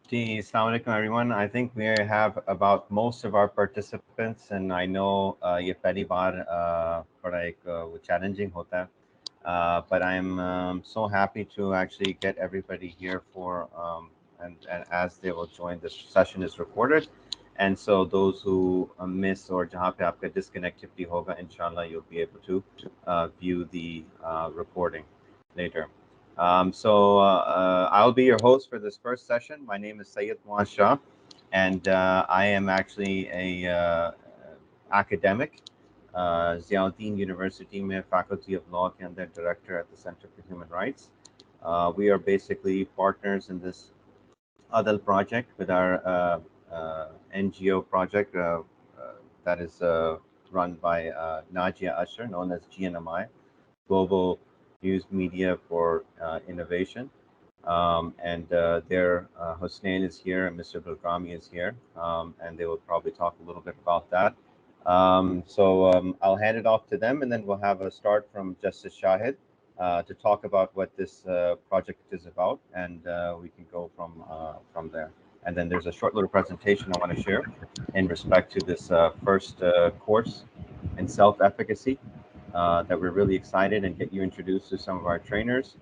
Assalamu alaikum everyone. I think we have about most of our participants, and I know ये पहली बार थोड़ा एक challenging होता है, but I'm so happy to actually get everybody here for and as they will join, this session is recorded, and so those who miss or जहाँ पे आपका disconnectivity होगा, inshallah you'll be able to view the recording later. I'll be your host for this first session. My name is Sayyid Muaz Shah, and I am actually a academic, Ziauddin University में Faculty of Law के अंदर Director at the Center for Human Rights. We are basically partners in this Adal project with our NGO project that is run by Najia Asher, known as GNMI, Global News Media for Innovation. And their Hossein is here and Mr. Bilgrami is here, and they will probably talk a little bit about that. I'll hand it off to them, and then we'll have a start from Justice Shahid to talk about what this project is about, and we can go from there. And then there's a short little presentation I want to share in respect to this first course in self-efficacy that we're really excited and get you introduced to some of our trainers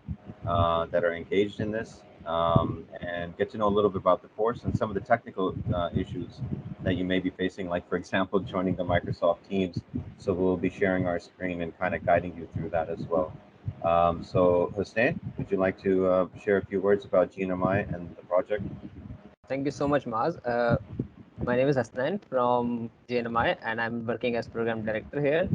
that are engaged in this, and get to know a little bit about the course and some of the technical issues that you may be facing, like for example joining the Microsoft Teams. So we'll be sharing our screen and kind of guiding you through that as well. So Hussein, would you like to share a few words about GNMI and the project? Thank you so much, Maz. My name is Hasnain from GNMI and I'm working as program director here.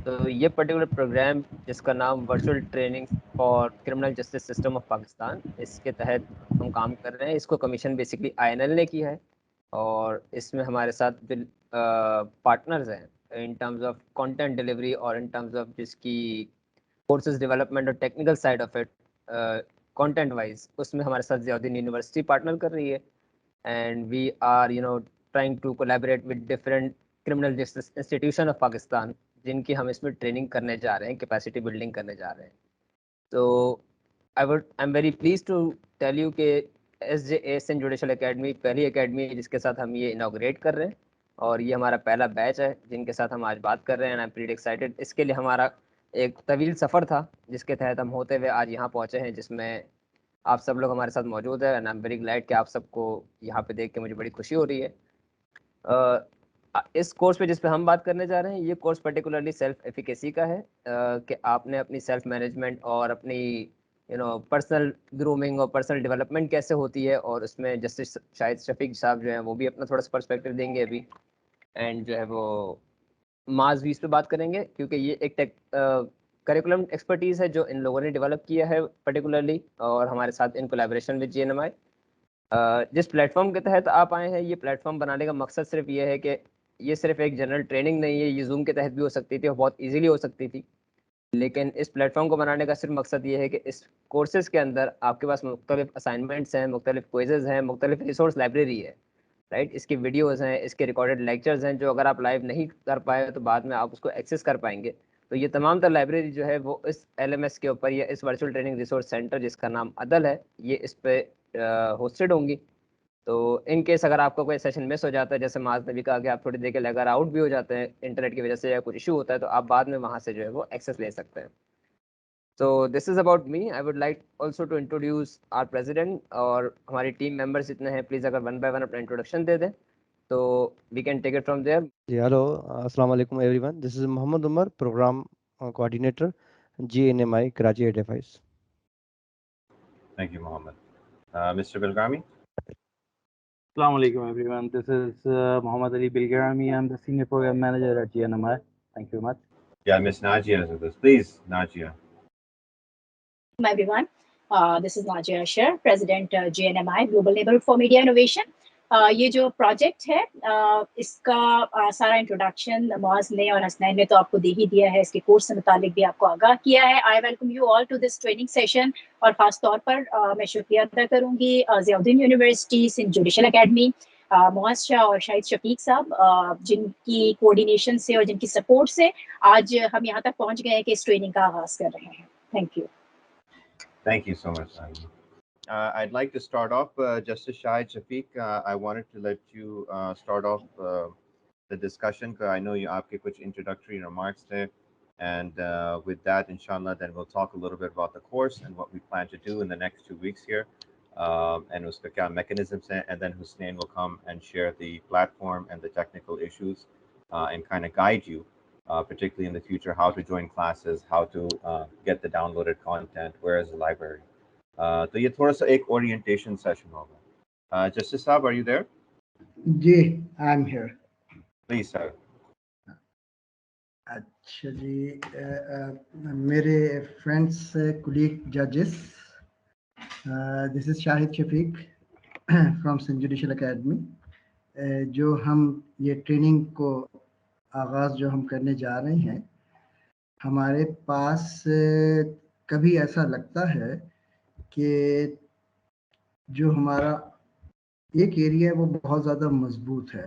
तो ये particular programme जिसका नाम virtual training for criminal justice system of Pakistan, इसके तहत हम काम कर रहे हैं। इसको कमीशन बेसिकली INL ने किया है और इसमें हमारे साथ पार्टनर्स हैं in terms of content delivery और इन टर्म्स ऑफ जिसकी कोर्सेज डेवलपमेंट और technical side of it content wise, उसमें हमारे साथ ज़ियाउद्दीन यूनिवर्सिटी पार्टनर कर रही है। And we are trying to collaborate with different criminal justice institution of Pakistan, जिनकी हम इसमें ट्रेनिंग करने जा रहे हैं, कैपेसिटी बिल्डिंग करने जा रहे हैं। तो I am very please to tell you कि SJASN जुडिशल एकेडमी पहली एकेडमी है जिसके साथ हम ये इनाग्रेट कर रहे हैं और ये हमारा पहला बैच है जिनके साथ हम आज बात कर रहे हैं। And I am pretty excited. इसके लिए हमारा एक तवील सफ़र था जिसके तहत हम होते हुए आज यहाँ पहुँचे हैं, जिसमें आप सब लोग हमारे साथ मौजूद है। And I am very glad कि आप सबको यहाँ पे देख के मुझे बड़ी खुशी हो रही है। इस कोर्स पे जिस पे हम बात करने जा रहे हैं, ये कोर्स पर्टिकुलरली सेल्फ एफिकेसी का है कि आपने अपनी सेल्फ मैनेजमेंट और अपनी पर्सनल ग्रूमिंग और पर्सनल डेवलपमेंट कैसे होती है, और उसमें जस्टिस शाहिद शफीक साहब जो हैं वो भी अपना थोड़ा सा पर्सपेक्टिव देंगे अभी। एंड जो है वो माज भी इस पे बात करेंगे क्योंकि ये एक करिकुलम एक्सपर्टीज़ है जो इन लोगों ने डेवलप किया है पर्टिकुलरली, और हमारे साथ इन कोलैबोरेशन विद GNMI। जिस प्लेटफॉर्म के तहत आप आए हैं, ये प्लेटफॉर्म बनाने का मकसद सिर्फ ये है कि ये सिर्फ एक जनरल ट्रेनिंग नहीं है, ये जूम के तहत भी हो सकती थी और बहुत इजीली हो सकती थी। लेकिन इस प्लेटफॉर्म को बनाने का सिर्फ मकसद ये है कि इस कोर्सेज के अंदर आपके पास मुख्तलिफ असाइनमेंट्स हैं, मुख्तलिफ क्विजेज हैं, मुख्तलिफ रिसोर्स लाइब्रेरी है, राइट। इसकी वीडियोज़ हैं, इसके रिकॉर्डेड लेक्चर्स हैं जो अगर आप लाइव नहीं कर पाए तो बाद में आप उसको एक्सेस कर पाएंगे। तो ये तमाम तर लाइब्रेरी जो है वो इस LMS के ऊपर या इस वर्चुअल ट्रेनिंग रिसोर्स सेंटर जिसका नाम अदल है, ये इस पर होस्टेड होंगी। तो इन केस अगर आपका कोई सेशन मिस हो जाता है, जैसे माज ने भी कहा कि आप थोड़ी देर के लिए अगर आउट भी हो जाते हैं इंटरनेट की वजह से या कुछ इशू होता है, तो आप बाद में वहाँ से जो है वो एक्सेस ले सकते हैं। तो this is about me. I would like also to introduce our president और हमारी टीम मेंबर्स जितने हैं, प्लीज़ अगर वन बाय वन अपना इंट्रोडक्शन दे दें तो we can take it from there. Hello, अस्सलाम वालेकुम everyone. This is Mohammad Umar, programme coordinator, GNMI Karachi Edifice. Thank you, Mohammed. Mr. Bilgrami. Assalamu alaikum everyone. This is Muhammad Ali Bilgarami. I'm the Senior Program Manager at GNMI. Thank you very much. Yeah, Miss Najia is with us. Please, Najia. Hi everyone. This is Najia Asher, President GNMI, Global Neighborhood for Media Innovation. ये जो project है इसका सारा introduction मौज ने और हसनैन ने तो आपको दे ही दिया है, इसके कोर्स से मुतालिक भी आपको आगाह किया है। I welcome you all to this training session, और ख़ास तौर पर मैं शुक्रिया अदा करूँगी Ziauddin university, Sindh judicial academy, Mauj Shah और शाहिद शफीक साहब, जिनकी कोऑर्डिनेशन से और जिनकी सपोर्ट से आज हम यहाँ तक पहुँच गए हैं कि इस ट्रेनिंग का आगाज़ कर रहे हैं। Thank you. Thank you so much, Najia. I'd like to start off, Justice Shahid Shafiq. I wanted to let you start off the discussion because I know you आपके कुछ introductory remarks there, and with that, inshallah, then we'll talk a little bit about the course and what we plan to do in the next 2 weeks here, and उसका क्या mechanisms हैं, and then Hussein will come and share the platform and the technical issues, and kind of guide you, particularly in the future, how to join classes, how to get the downloaded content, where is the library. तो ये थोड़ा सा एक orientation session होगा. Justice साहब, are you there? जी, I am here. Please, sir. अच्छा जी, मेरे फ्रेंड्स, कुलीग, जजेस, this is Shahid Shafiq from saint judicial academy. जो हम ये ट्रेनिंग को आगाज़ जो हम करने जा रहे हैं, हमारे पास कभी ऐसा लगता है कि जो हमारा एक एरिया है वो बहुत ज़्यादा मजबूत है,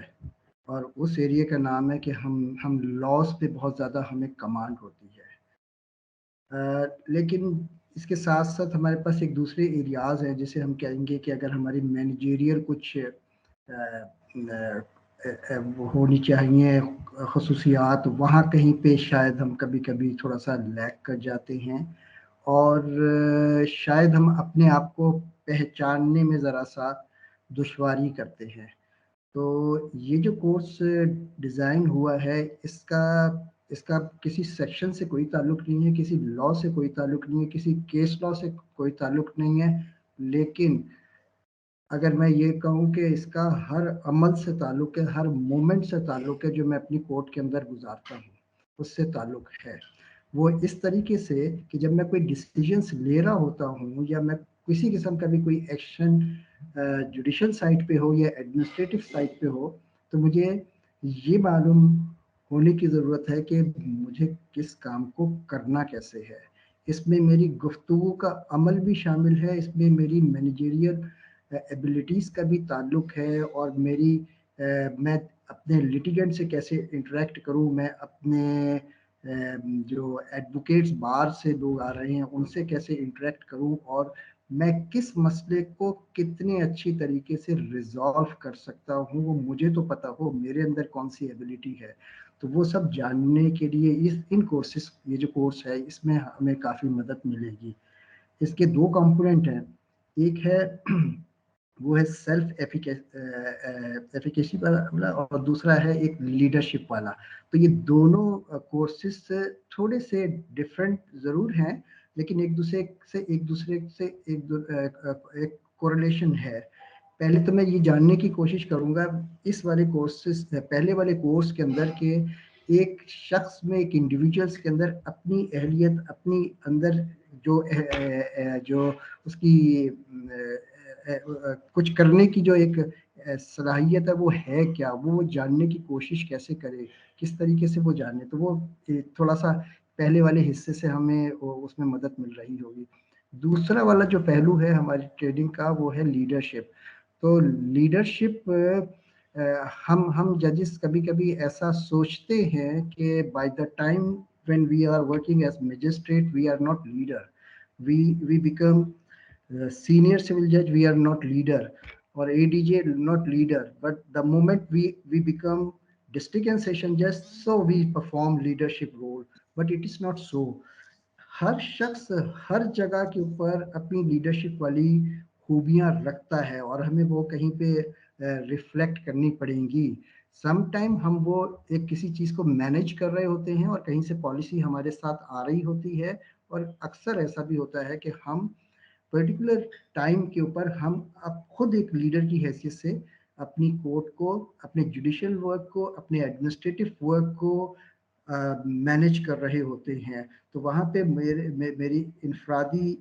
और उस एरिया का नाम है कि हम लॉस पे बहुत ज़्यादा हमें कमांड होती है. लेकिन इसके साथ साथ हमारे पास एक दूसरे एरियाज़ हैं जिसे हम कहेंगे कि अगर हमारी मैनेजरियल कुछ होनी चाहिए खसूसियात, वहाँ कहीं पे शायद हम कभी कभी थोड़ा सा लैग कर जाते हैं, और शायद हम अपने आप को पहचानने में ज़रा सा दुश्वारी करते हैं. तो ये जो कोर्स डिज़ाइन हुआ है, इसका किसी सेक्शन से कोई ताल्लुक़ नहीं है, किसी लॉ से कोई ताल्लुक़ नहीं है, किसी केस लॉ से कोई ताल्लुक़ नहीं है, लेकिन अगर मैं ये कहूँ कि इसका हर अमल से ताल्लुक़ है, हर मोमेंट से ताल्लुक़ है जो मैं अपनी कोर्ट के अंदर गुजारता हूँ, उससे ताल्लुक़ है. वो इस तरीके से कि जब मैं कोई डिसीजंस ले रहा होता हूँ, या मैं किसी किस्म का भी कोई एक्शन जुडिशल साइड पे हो या एडमिनिस्ट्रेटिव साइड पे हो, तो मुझे ये मालूम होने की ज़रूरत है कि मुझे किस काम को करना कैसे है. इसमें मेरी गुफ्तगू का अमल भी शामिल है, इसमें मेरी मैनेजरियल एबिलिटीज़ का भी ताल्लुक़ है, और मैं अपने लिटिगेंट से कैसे इंटरेक्ट करूँ, मैं अपने जो एडवोकेट्स बार से लोग आ रहे हैं उनसे कैसे इंटरेक्ट करूं, और मैं किस मसले को कितने अच्छी तरीके से रिजॉल्व कर सकता हूं, वो मुझे तो पता हो मेरे अंदर कौन सी एबिलिटी है. तो वो सब जानने के लिए इन कोर्सेस, ये जो कोर्स है, इसमें हमें काफ़ी मदद मिलेगी. इसके 2 कंपोनेंट हैं. एक है वो है सेल्फ एफिकेसी वाला, और दूसरा है एक लीडरशिप वाला. तो ये दोनों कोर्सेस थोड़े से डिफरेंट ज़रूर हैं, लेकिन एक दूसरे से एक कोरिलेशन है. पहले तो मैं ये जानने की कोशिश करूँगा इस वाले कोर्सेस, पहले वाले कोर्स के अंदर के एक शख्स में, एक इंडिविजुअल्स के अंदर अपनी अहलियत, अपनी अंदर जो उसकी कुछ करने की जो एक सलाहियत है वो है क्या, वो जानने की कोशिश कैसे करे, किस तरीके से वो जाने. तो वो थोड़ा सा पहले वाले हिस्से से हमें उसमें मदद मिल रही होगी. दूसरा वाला जो पहलू है हमारी ट्रेनिंग का, वो है लीडरशिप. तो लीडरशिप, हम जजेस कभी कभी ऐसा सोचते हैं कि by the time when we are working as magistrate, we are not leader, we become senior civil judge, we are not leader, or ADJ not leader, but the moment we become district and session judge, so we perform leadership role. But it is not so. हर शख्स हर जगह के ऊपर अपनी leadership वाली खूबियां रखता है, और हमें वो कहीं पे रिफ्लेक्ट करनी पड़ेंगी. सम टाइम हम वो एक किसी चीज़ को मैनेज कर रहे होते हैं, और कहीं से पॉलिसी हमारे साथ आ रही होती है, और अक्सर ऐसा भी होता है कि हम पर्टिकुलर टाइम के ऊपर हम अब खुद एक लीडर की हैसियत से अपनी कोर्ट को, अपने जुडिशियल वर्क को, अपने एडमिनिस्ट्रेटिव वर्क को मैनेज कर रहे होते हैं. तो वहाँ पे मेरी इनफरादी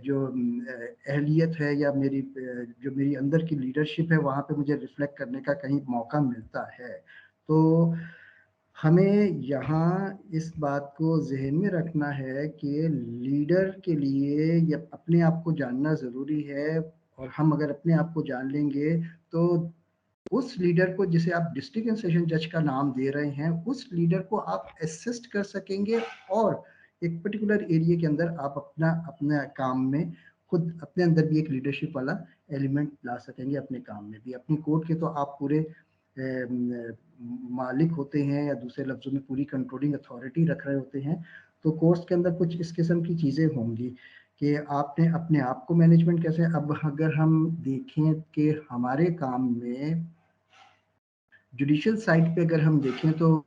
जो अहलियत है, या जो मेरी अंदर की लीडरशिप है, वहाँ पे मुझे रिफ्लेक्ट करने का कहीं मौका मिलता है. तो हमें यहाँ इस बात को जहन में रखना है कि लीडर के लिए या अपने आप को जानना ज़रूरी है, और हम अगर अपने आप को जान लेंगे तो उस लीडर को, जिसे आप डिस्ट्रिक्ट एंड सेशन जज का नाम दे रहे हैं, उस लीडर को आप असिस्ट कर सकेंगे, और एक पर्टिकुलर एरिया के अंदर आप अपना काम में खुद अपने अंदर भी एक लीडरशिप वाला एलिमेंट ला सकेंगे अपने काम में भी। अपनी कोड के तो आप पूरे मालिक होते हैं, या दूसरे लफ्जों में पूरी कंट्रोलिंग अथॉरिटी रख रहे होते हैं। तो कोर्स के अंदर कुछ इस किस्म की चीज़ें होंगी कि आपने अपने आप को मैनेजमेंट कैसे। अब अगर हम देखें कि हमारे काम में जुडिशियल साइड पे अगर हम देखें तो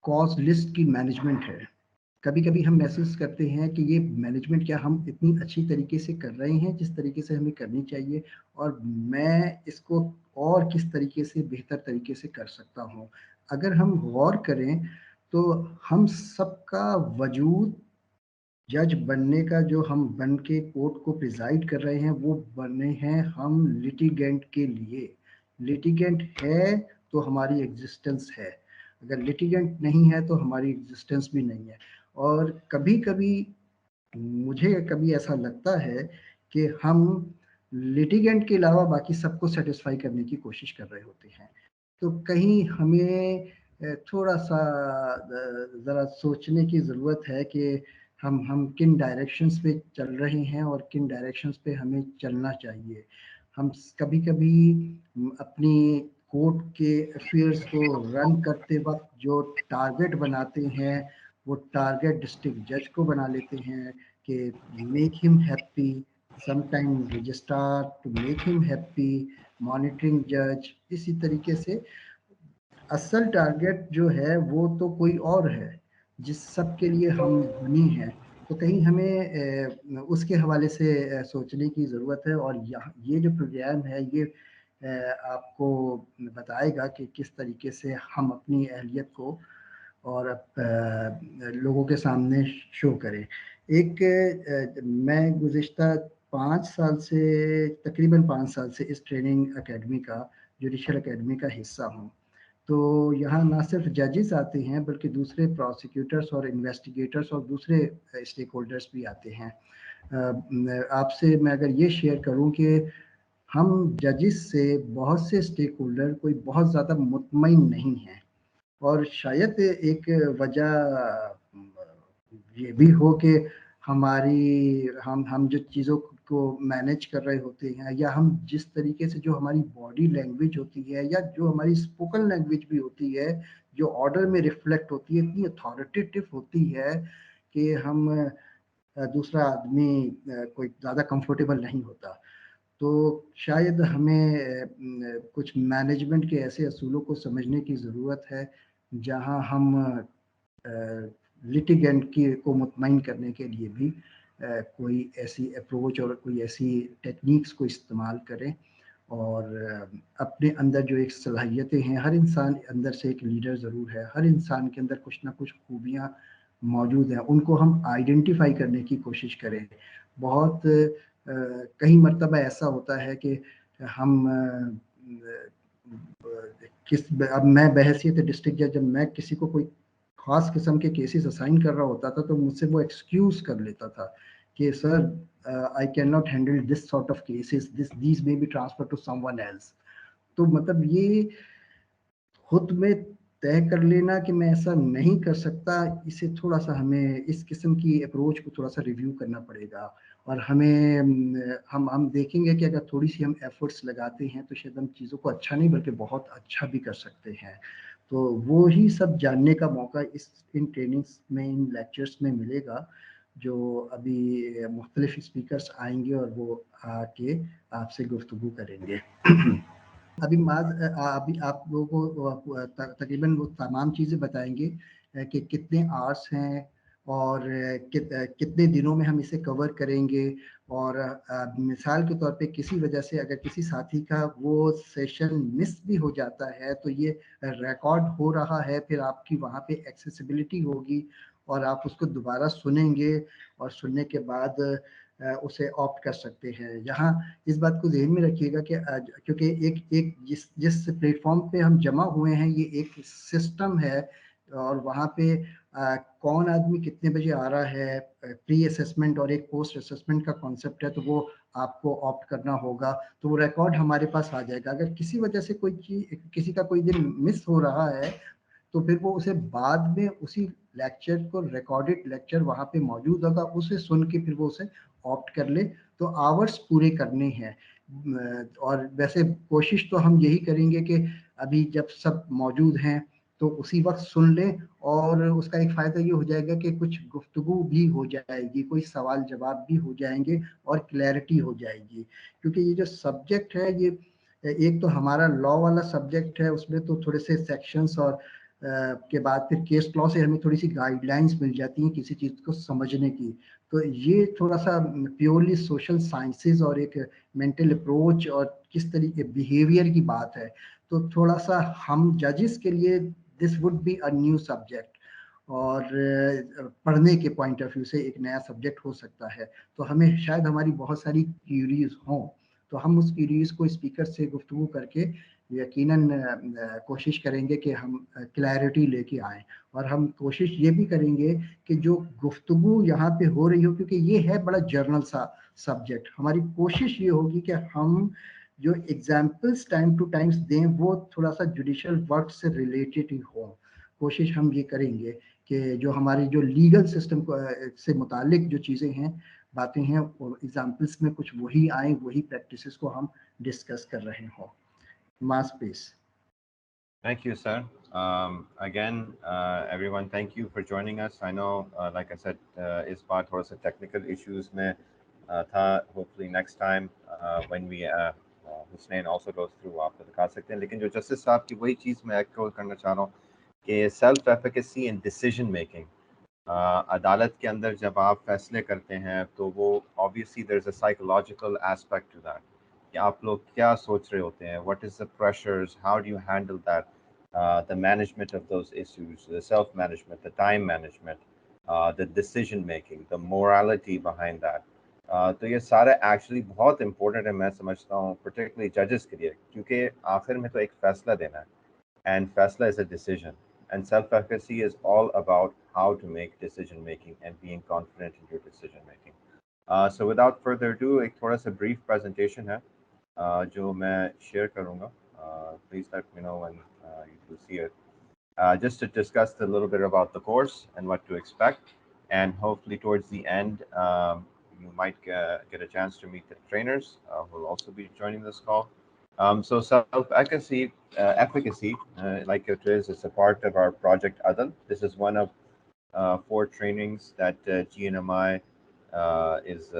कॉज लिस्ट की मैनेजमेंट है। कभी कभी हम महसूस करते हैं कि ये मैनेजमेंट क्या हम इतनी अच्छी तरीके से कर रहे हैं जिस तरीके से हमें करनी चाहिए, और मैं इसको और किस तरीके से बेहतर तरीके से कर सकता हूँ। अगर हम गौर करें तो हम सबका वजूद जज बनने का, जो हम बन के कोर्ट को प्रिजाइड कर रहे हैं, वो बने हैं हम लिटिगेंट के लिए। लिटिगेंट है तो हमारी एग्जिस्टेंस है, अगर लिटिगेंट नहीं है तो हमारी एग्जिस्टेंस भी नहीं है। और कभी कभी मुझे कभी ऐसा लगता है कि हम लिटिगेंट के अलावा बाकी सबको सेटिस्फाई करने की कोशिश कर रहे होते हैं। तो कहीं हमें थोड़ा सा ज़रा सोचने की ज़रूरत है कि हम किन डायरेक्शंस पे चल रहे हैं और किन डायरेक्शंस पे हमें चलना चाहिए। हम कभी कभी अपनी कोर्ट के अफेयर्स को रन करते वक्त जो टारगेट बनाते हैं, वो टारगेट डिस्ट्रिक्ट जज को बना लेते हैं कि make him happy, sometime registrar to make him happy, monitoring जज। इसी तरीके से असल टारगेट जो है वो तो कोई और है जिस सब के लिए हम बने हैं। तो कहीं हमें उसके हवाले से सोचने की ज़रूरत है। और यहाँ ये जो प्रोग्राम है ये आपको बताएगा कि किस तरीके से हम अपनी अहलियत को और लोगों के सामने शो करें। एक मैं गुज़िश्ता 5 साल से, तकरीबन 5 साल से इस ट्रेनिंग एकेडमी का, जुडिशल एकेडमी का हिस्सा हूँ। तो यहाँ ना सिर्फ जजेस आते हैं बल्कि दूसरे प्रोसिक्यूटर्स और इन्वेस्टिगेटर्स और दूसरे स्टेक होल्डर्स भी आते हैं। आपसे मैं अगर ये शेयर करूँ कि हम जजेस से बहुत से स्टेक होल्डर कोई बहुत ज़्यादा मुतमईन नहीं हैं, और शायद एक वजह ये भी हो कि हमारी हम जो चीज़ों को मैनेज कर रहे होते हैं, या हम जिस तरीके से, जो हमारी बॉडी लैंग्वेज होती है या जो हमारी स्पोकन लैंग्वेज भी होती है, जो ऑर्डर में रिफ्लेक्ट होती है, इतनी अथॉरिटेटिव होती है कि हम दूसरा आदमी कोई ज़्यादा कंफर्टेबल नहीं होता। तो शायद हमें कुछ मैनेजमेंट के ऐसे असूलों को समझने की ज़रूरत है जहां हम लिटिगेंट की को मुतमईन करने के लिए भी कोई ऐसी अप्रोच और कोई ऐसी टेक्निक्स को इस्तेमाल करें। और अपने अंदर जो एक सलाहियतें हैं, हर इंसान अंदर से एक लीडर ज़रूर है, हर इंसान के अंदर कुछ ना कुछ खूबियाँ मौजूद हैं, उनको हम आइडेंटिफाई करने की कोशिश करें। बहुत कई मर्तबा ऐसा होता है कि हम अब मैं बहैसियत डिस्ट्रिक्ट जज, जब मैं किसी को कोई खास किस्म के केसेस असाइन कर रहा होता था तो मुझसे वो एक्सक्यूज कर लेता था कि sir I can not handle this sort of cases, these may be transfer to someone else. तो मतलब ये खुद में तय कर लेना कि मैं ऐसा नहीं कर सकता, इसे थोड़ा सा हमें इस किस्म की अप्रोच को थोड़ा सा रिव्यू करना पड़ेगा। और हमें हम देखेंगे कि अगर थोड़ी सी हम एफर्ट्स लगाते हैं तो शायद हम चीज़ों को अच्छा नहीं बल्कि बहुत अच्छा भी कर सकते हैं। तो वो ही सब जानने का मौका इन ट्रेनिंग्स में, इन लेक्चर्स में मिलेगा, जो अभी मुख्तलिफ स्पीकर्स आएंगे और वो आके आपसे गुफ्तगू करेंगे। अभी आप लोगों को तकरीबन वो तमाम चीज़ें बताएंगे कि कितने आवर्स हैं और कितने दिनों में हम इसे कवर करेंगे। और मिसाल के तौर पे किसी वजह से अगर किसी साथी का वो सेशन मिस भी हो जाता है तो ये रिकॉर्ड हो रहा है, फिर आपकी वहाँ पे एक्सेसिबिलिटी होगी और आप उसको दोबारा सुनेंगे और सुनने के बाद उसे ऑप्ट कर सकते हैं। यहाँ इस बात को ध्यान में रखिएगा कि क्योंकि एक जिस प्लेटफॉर्म पे हम जमा हुए हैं ये एक सिस्टम है, और वहाँ पे कौन आदमी कितने बजे आ रहा है, प्री असेसमेंट और एक पोस्ट असेसमेंट का कॉन्सेप्ट है, तो वो आपको ऑप्ट करना होगा। तो वो रिकॉर्ड हमारे पास आ जाएगा। अगर किसी वजह से कोई चीज, किसी का कोई दिन मिस हो रहा है तो फिर वो उसे बाद में उसी लेक्चर को, रिकॉर्डेड लेक्चर वहाँ पे मौजूद होगा, उसे सुन के फिर वो उसे ऑप्ट कर ले। तो आवर्स पूरे करने हैं। और वैसे कोशिश तो हम यही करेंगे कि अभी जब सब मौजूद हैं तो उसी वक्त सुन लें, और उसका एक फ़ायदा ये हो जाएगा कि कुछ गुफ्तगू भी हो जाएगी, कोई सवाल जवाब भी हो जाएंगे और क्लैरिटी हो जाएगी। क्योंकि ये जो सब्जेक्ट है, ये एक तो हमारा लॉ वाला सब्जेक्ट है, उसमें तो थोड़े से सेक्शंस और के बाद फिर केस लॉ से हमें थोड़ी सी गाइडलाइंस मिल जाती हैं किसी चीज़ को समझने की। तो ये थोड़ा सा प्योरली सोशल साइंसेज और एक मेंटल अप्रोच और किस तरीके बिहेवियर की बात है। तो थोड़ा सा हम जजेस के लिए this would be a new subject, और पढ़ने के पॉइंट ऑफ व्यू से एक नया सब्जेक्ट हो सकता है। तो हमें शायद हमारी बहुत सारी क्यूरीज हों, तो हम उस क्यूरीज को स्पीकर से गुफ्तगू करके यकीनन कोशिश करेंगे कि हम क्लैरिटी लेके आएँ। और हम कोशिश ये भी करेंगे कि जो गुफ्तगू यहाँ पे हो रही हो, क्योंकि ये है बड़ा जर्नल सा सब्जेक्ट, हमारी कोशिश ये होगी कि हम जो एग्जाम्पल्स टाइम टू टाइम्स दें वो थोड़ा सा जुडिशियल वर्क से रिलेटेड ही हो। कोशिश हम ये करेंगे कि जो हमारी जो लीगल सिस्टम को से मुतालिक जो चीज़ें हैं, बातें हैं, और एग्जाम्पल्स में कुछ वही आए, वही प्रैक्टिसेस को हम डिस्कस कर रहे हों। मास pace. Thank you, sir. Again, everyone, thank you for joining us. I know, like I said, इस बार थोड़ा सा technical issues में था. Hopefully next time when we Husnain also goes through, आपको दिखा सकते हैं. लेकिन जो जस्टिस साहब की वही चीज़ मैं echo करना चाह रहा हूँ कि self efficacy and decision making, अदालत के अंदर जब आप फैसले करते हैं तो वो obviously there's a psychological aspect to that. कि आप लोग क्या सोच रहे होते हैं, what is the pressures, how do you handle that, the management of those issues, the self management, the time management, the decision making, the morality behind that. तो ये सारा एक्चुअली बहुत इंपॉर्टेंट है, मैं समझता हूँ, particularly जजेस के लिए, क्योंकि आखिर में तो एक फैसला देना है, and फैसला is a decision, and self efficacy is all about how to make decision making and being confident in your decision making. So without further ado, एक थोड़ा सा brief presentation है जो मैं शेयर करूँगा. Please let me know when you do see it. Just to discuss a little bit about the course and what to expect, and hopefully towards the end you might get a chance to meet the trainers who will also be joining this call. So self-efficacy, like it is, it's a part of our project Adal. This is one of 4 trainings that GNMI is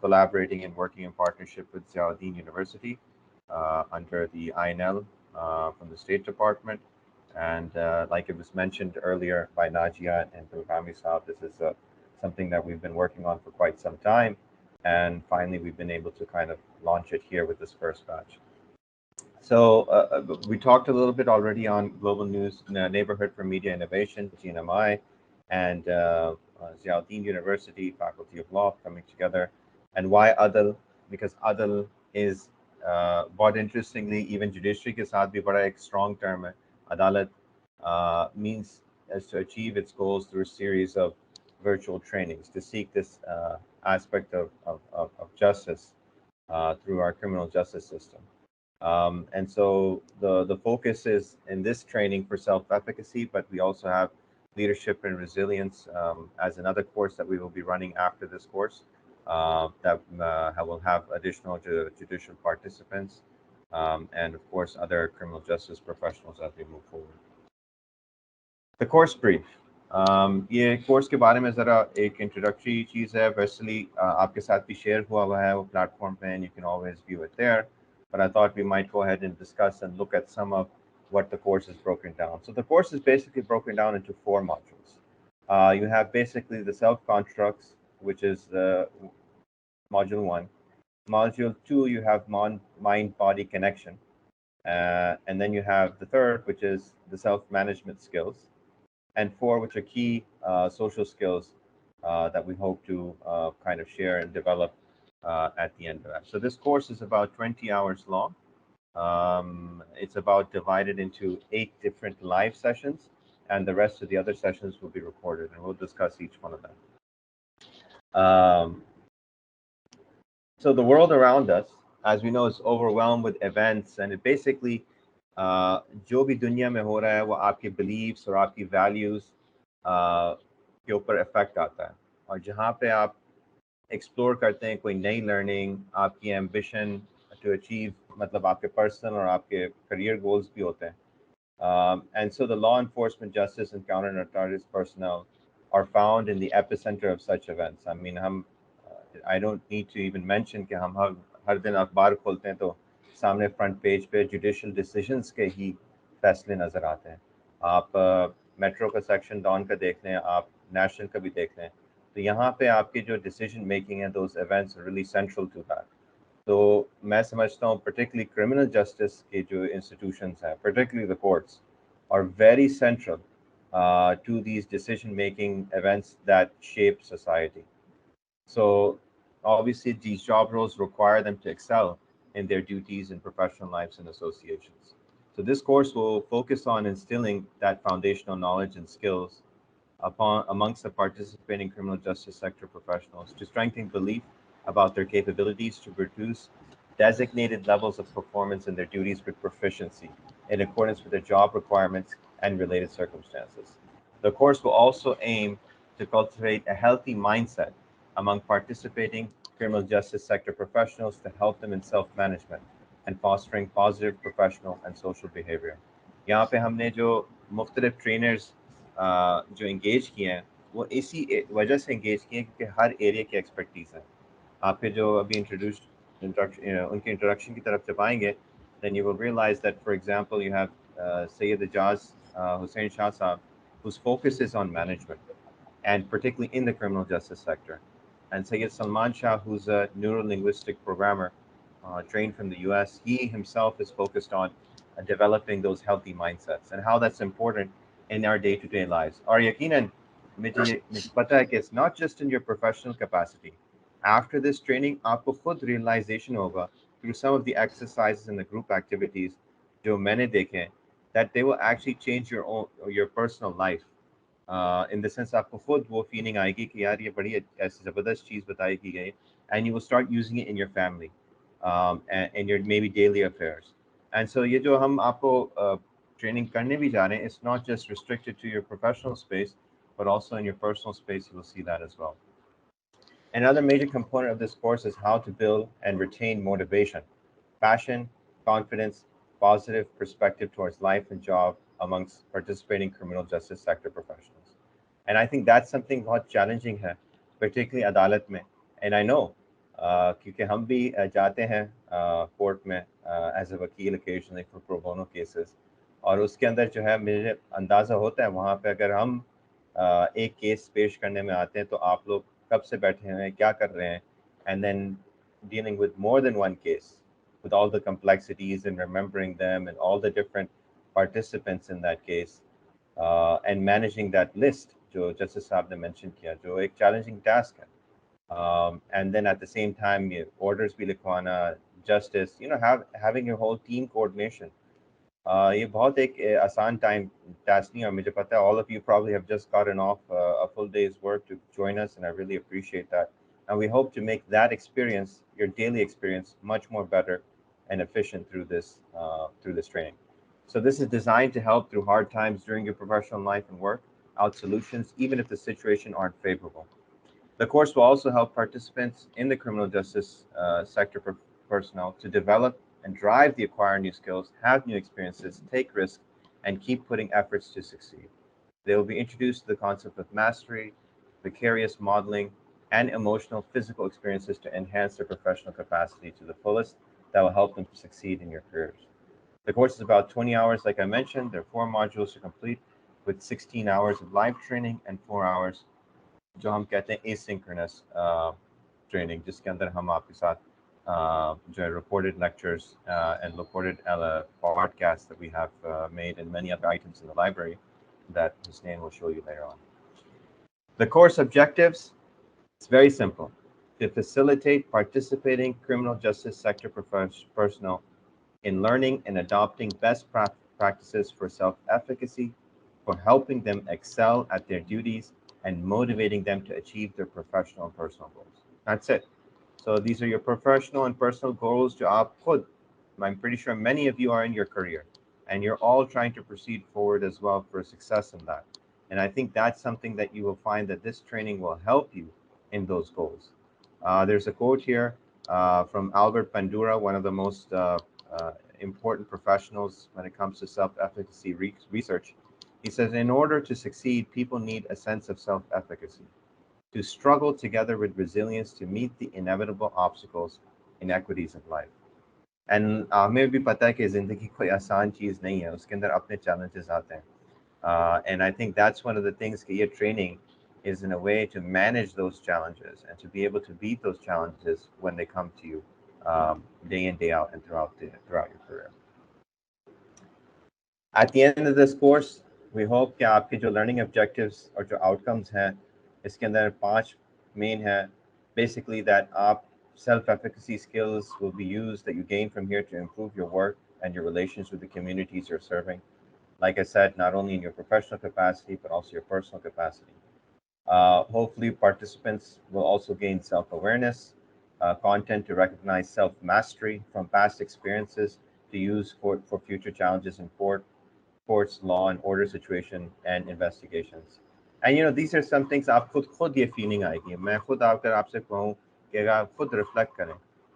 collaborating and working in partnership with Ziauddin University under the INL from the State Department. And like it was mentioned earlier by Najia and Bilgami Saab, this is something that we've been working on for quite some time. And finally, we've been able to kind of launch it here with this first batch. So we talked a little bit already on Global News Neighborhood for Media Innovation, GNMI, and Ziauddin University, Faculty of Law coming together. And why Adal? Because Adal is, बहुत interestingly, even judiciary के साथ भी बड़ा एक strong term है. Adalat means as to achieve its goals through a series of virtual trainings to seek this aspect of justice through our criminal justice system. And so the focus is in this training for self-efficacy, but we also have leadership and resilience as another course that we will be running after this course that will have additional judicial participants and of course other criminal justice professionals as we move forward. The course brief. ये course के बारे में ज़रा एक introductory चीज़ है. वैसे आपके साथ भी शेयर हुआ है वो प्लेटफॉर्म पे, and you can always view it there. But I thought we might go ahead and discuss and look at some of what the course is broken down. So the course is basically broken down into 4 modules. You have basically the self-constructs, which is module 1. Module 2, you have mind-body connection. And then you have the third, which is the self-management skills. And 4, which are key social skills that we hope to kind of share and develop at the end of that. So this course is about 20 hours long. It's about divided into 8 different live sessions, and the rest of the other sessions will be recorded, and we'll discuss each one of them. So the world around us, as we know, is overwhelmed with events, and it basically जो भी दुनिया में हो रहा है वो आपके beliefs और आपकी वैल्यूज़ के ऊपर इफ़ेक्ट आता है, और जहाँ पे आप एक्सप्लोर करते हैं कोई नई लर्निंग, आपकी एम्बिशन टू अचीव, मतलब आपके पर्सनल और आपके करियर गोल्स भी होते हैं. And so the law enforcement, justice, and counter-narcotics personnel are found in the epicenter of such events. I mean, I don't need to even mention कि हम हर दिन अखबार खोलते हैं तो सामने फ्रंट पेज पे जुडिशल डिसीजंस के ही फैसले नज़र आते हैं. आप मेट्रो का सेक्शन डॉन का देख लें, आप नेशनल का भी देख लें, तो यहाँ पे आपके जो डिसीजन मेकिंग है, those events really central to that. तो मैं समझता हूँ पर्टिकुलरली क्रिमिनल जस्टिस के जो इंस्टीट्यूशंस हैं, particularly the courts, are very central to these decision-making events that shape society. So obviously these job roles require them to excel in their duties in professional lives and associations. So this course will focus on instilling that foundational knowledge and skills amongst the participating criminal justice sector professionals to strengthen belief about their capabilities to produce designated levels of performance in their duties with proficiency in accordance with their job requirements and related circumstances. The course will also aim to cultivate a healthy mindset among participating criminal justice sector professionals to help them in self-management and fostering positive professional and social behavior. यहाँ पे हमने जो मुख्तलिफ trainers जो engage किए हैं वो इसी वजह से इंगेज किए हैं क्योंकि हर एरिया की एक्सपर्टीज़ है. आप फिर जो अभी उनके इंट्रोडक्शन की तरफ जब आएंगे, then you will realize that, for example, you have Sayyid Ijaz Hussain Shah Saab, whose focus is on management, and particularly in the criminal justice sector. And Sayyid Salman Shah, who's a neuro-linguistic programmer trained from the US, he himself is focused on developing those healthy mindsets and how that's important in our day-to-day lives. और यकीनन मुझे पता है कि it's not just in your professional capacity. After this training, आपको खुद realization होगा through some of the exercises and the group activities जो मैंने देखे हैं, that they will actually change your personal life. In the sense आपको खुद वो feeling आएगी कि यार ये बड़ी ऐसी ज़बरदस्त चीज़ बताई की गई, and you will start using it in your family, and in your maybe daily affairs. And so ये जो हम आपको training करने भी जा रहे हैं, it's not just restricted to your professional space, but also in your personal space, you will see that as well. Another major component of this course is how to build and retain motivation, passion, confidence, positive perspective towards life and job amongst participating criminal justice sector professionals. And I think that's something बहुत challenging है, particularly अदालत में. And I know क्योंकि हम भी जाते हैं court में as a वकील occasionally for pro bono cases, और उसके अंदर जो है मुझे अंदाज़ा होता है वहाँ पे अगर हम एक केस पेश करने में आते हैं तो आप लोग कब से बैठे हैं, क्या कर रहे हैं, and then dealing with more than one case with all the complexities and remembering them and all the different participants in that case, and managing that list जो जस्टिस साहब ने मेंशन किया, जो एक challenging task है. And then at the same time orders भी लिखवाना, justice, having your whole team coordination. ये बहुत एक आसान टाइम टास्क नहीं है, और मुझे पता है all of you probably have just gotten off a full day's work to join us, and I really appreciate that. And we hope to make that experience, your daily experience, much more better and efficient through this training. So this is designed to help through hard times during your professional life and work out solutions, even if the situation aren't favorable. The course will also help participants in the criminal justice sector personnel to develop and drive the acquire new skills, have new experiences, take risks, and keep putting efforts to succeed. They will be introduced to the concept of mastery, vicarious modeling, and emotional physical experiences to enhance their professional capacity to the fullest that will help them succeed in your careers. The course is about 20 hours, like I mentioned. There are 4 modules to complete with 16 hours of live training and 4 hours जो हम कहते हैं asynchronous training, जिसके अंदर हम आपके साथ जो है recorded lectures and recorded podcasts that we have made and many other items in the library that Hussein will show you later on. The course objectives, it's very simple: to facilitate participating criminal justice sector personnel in learning and adopting best practices for self-efficacy, for helping them excel at their duties, and motivating them to achieve their professional and personal goals. That's it. So these are your professional and personal goals. जो आप खुद, I'm pretty sure many of you are in your career. and you're all trying to proceed forward as well for success in that. And I think that's something that you will find that this training will help you in those goals. There's a quote here from Albert Bandura, one of the most important professionals when it comes to self-efficacy research. He says, in order to succeed, people need a sense of self-efficacy, to struggle together with resilience to meet the inevitable obstacles, inequities of life. And हमें भी पता है कि ज़िंदगी कोई आसान चीज़ नहीं है, उसके अंदर अपने challenges आते हैं. And I think that's one of the things that your training is in a way to manage those challenges and to be able to beat those challenges when they come to you day in, day out, and throughout your career. At the end of this course, we hope कि आपके जो learning objectives और जो outcomes हैं, इसके अंदर 5 main हैं. Basically that आप self-efficacy skills will be used that you gain from here to improve your work and your relations with the communities you're serving. Like I said, not only in your professional capacity, but also your personal capacity. Hopefully participants will also gain self-awareness, content to recognize self-mastery from past experiences to use for future challenges in courts, law and order situation and investigations. And these are some things आप खुद ये feeling आएगी. मैं खुद आकर आपसे कहूँ कि अगर आप खुद reflect करें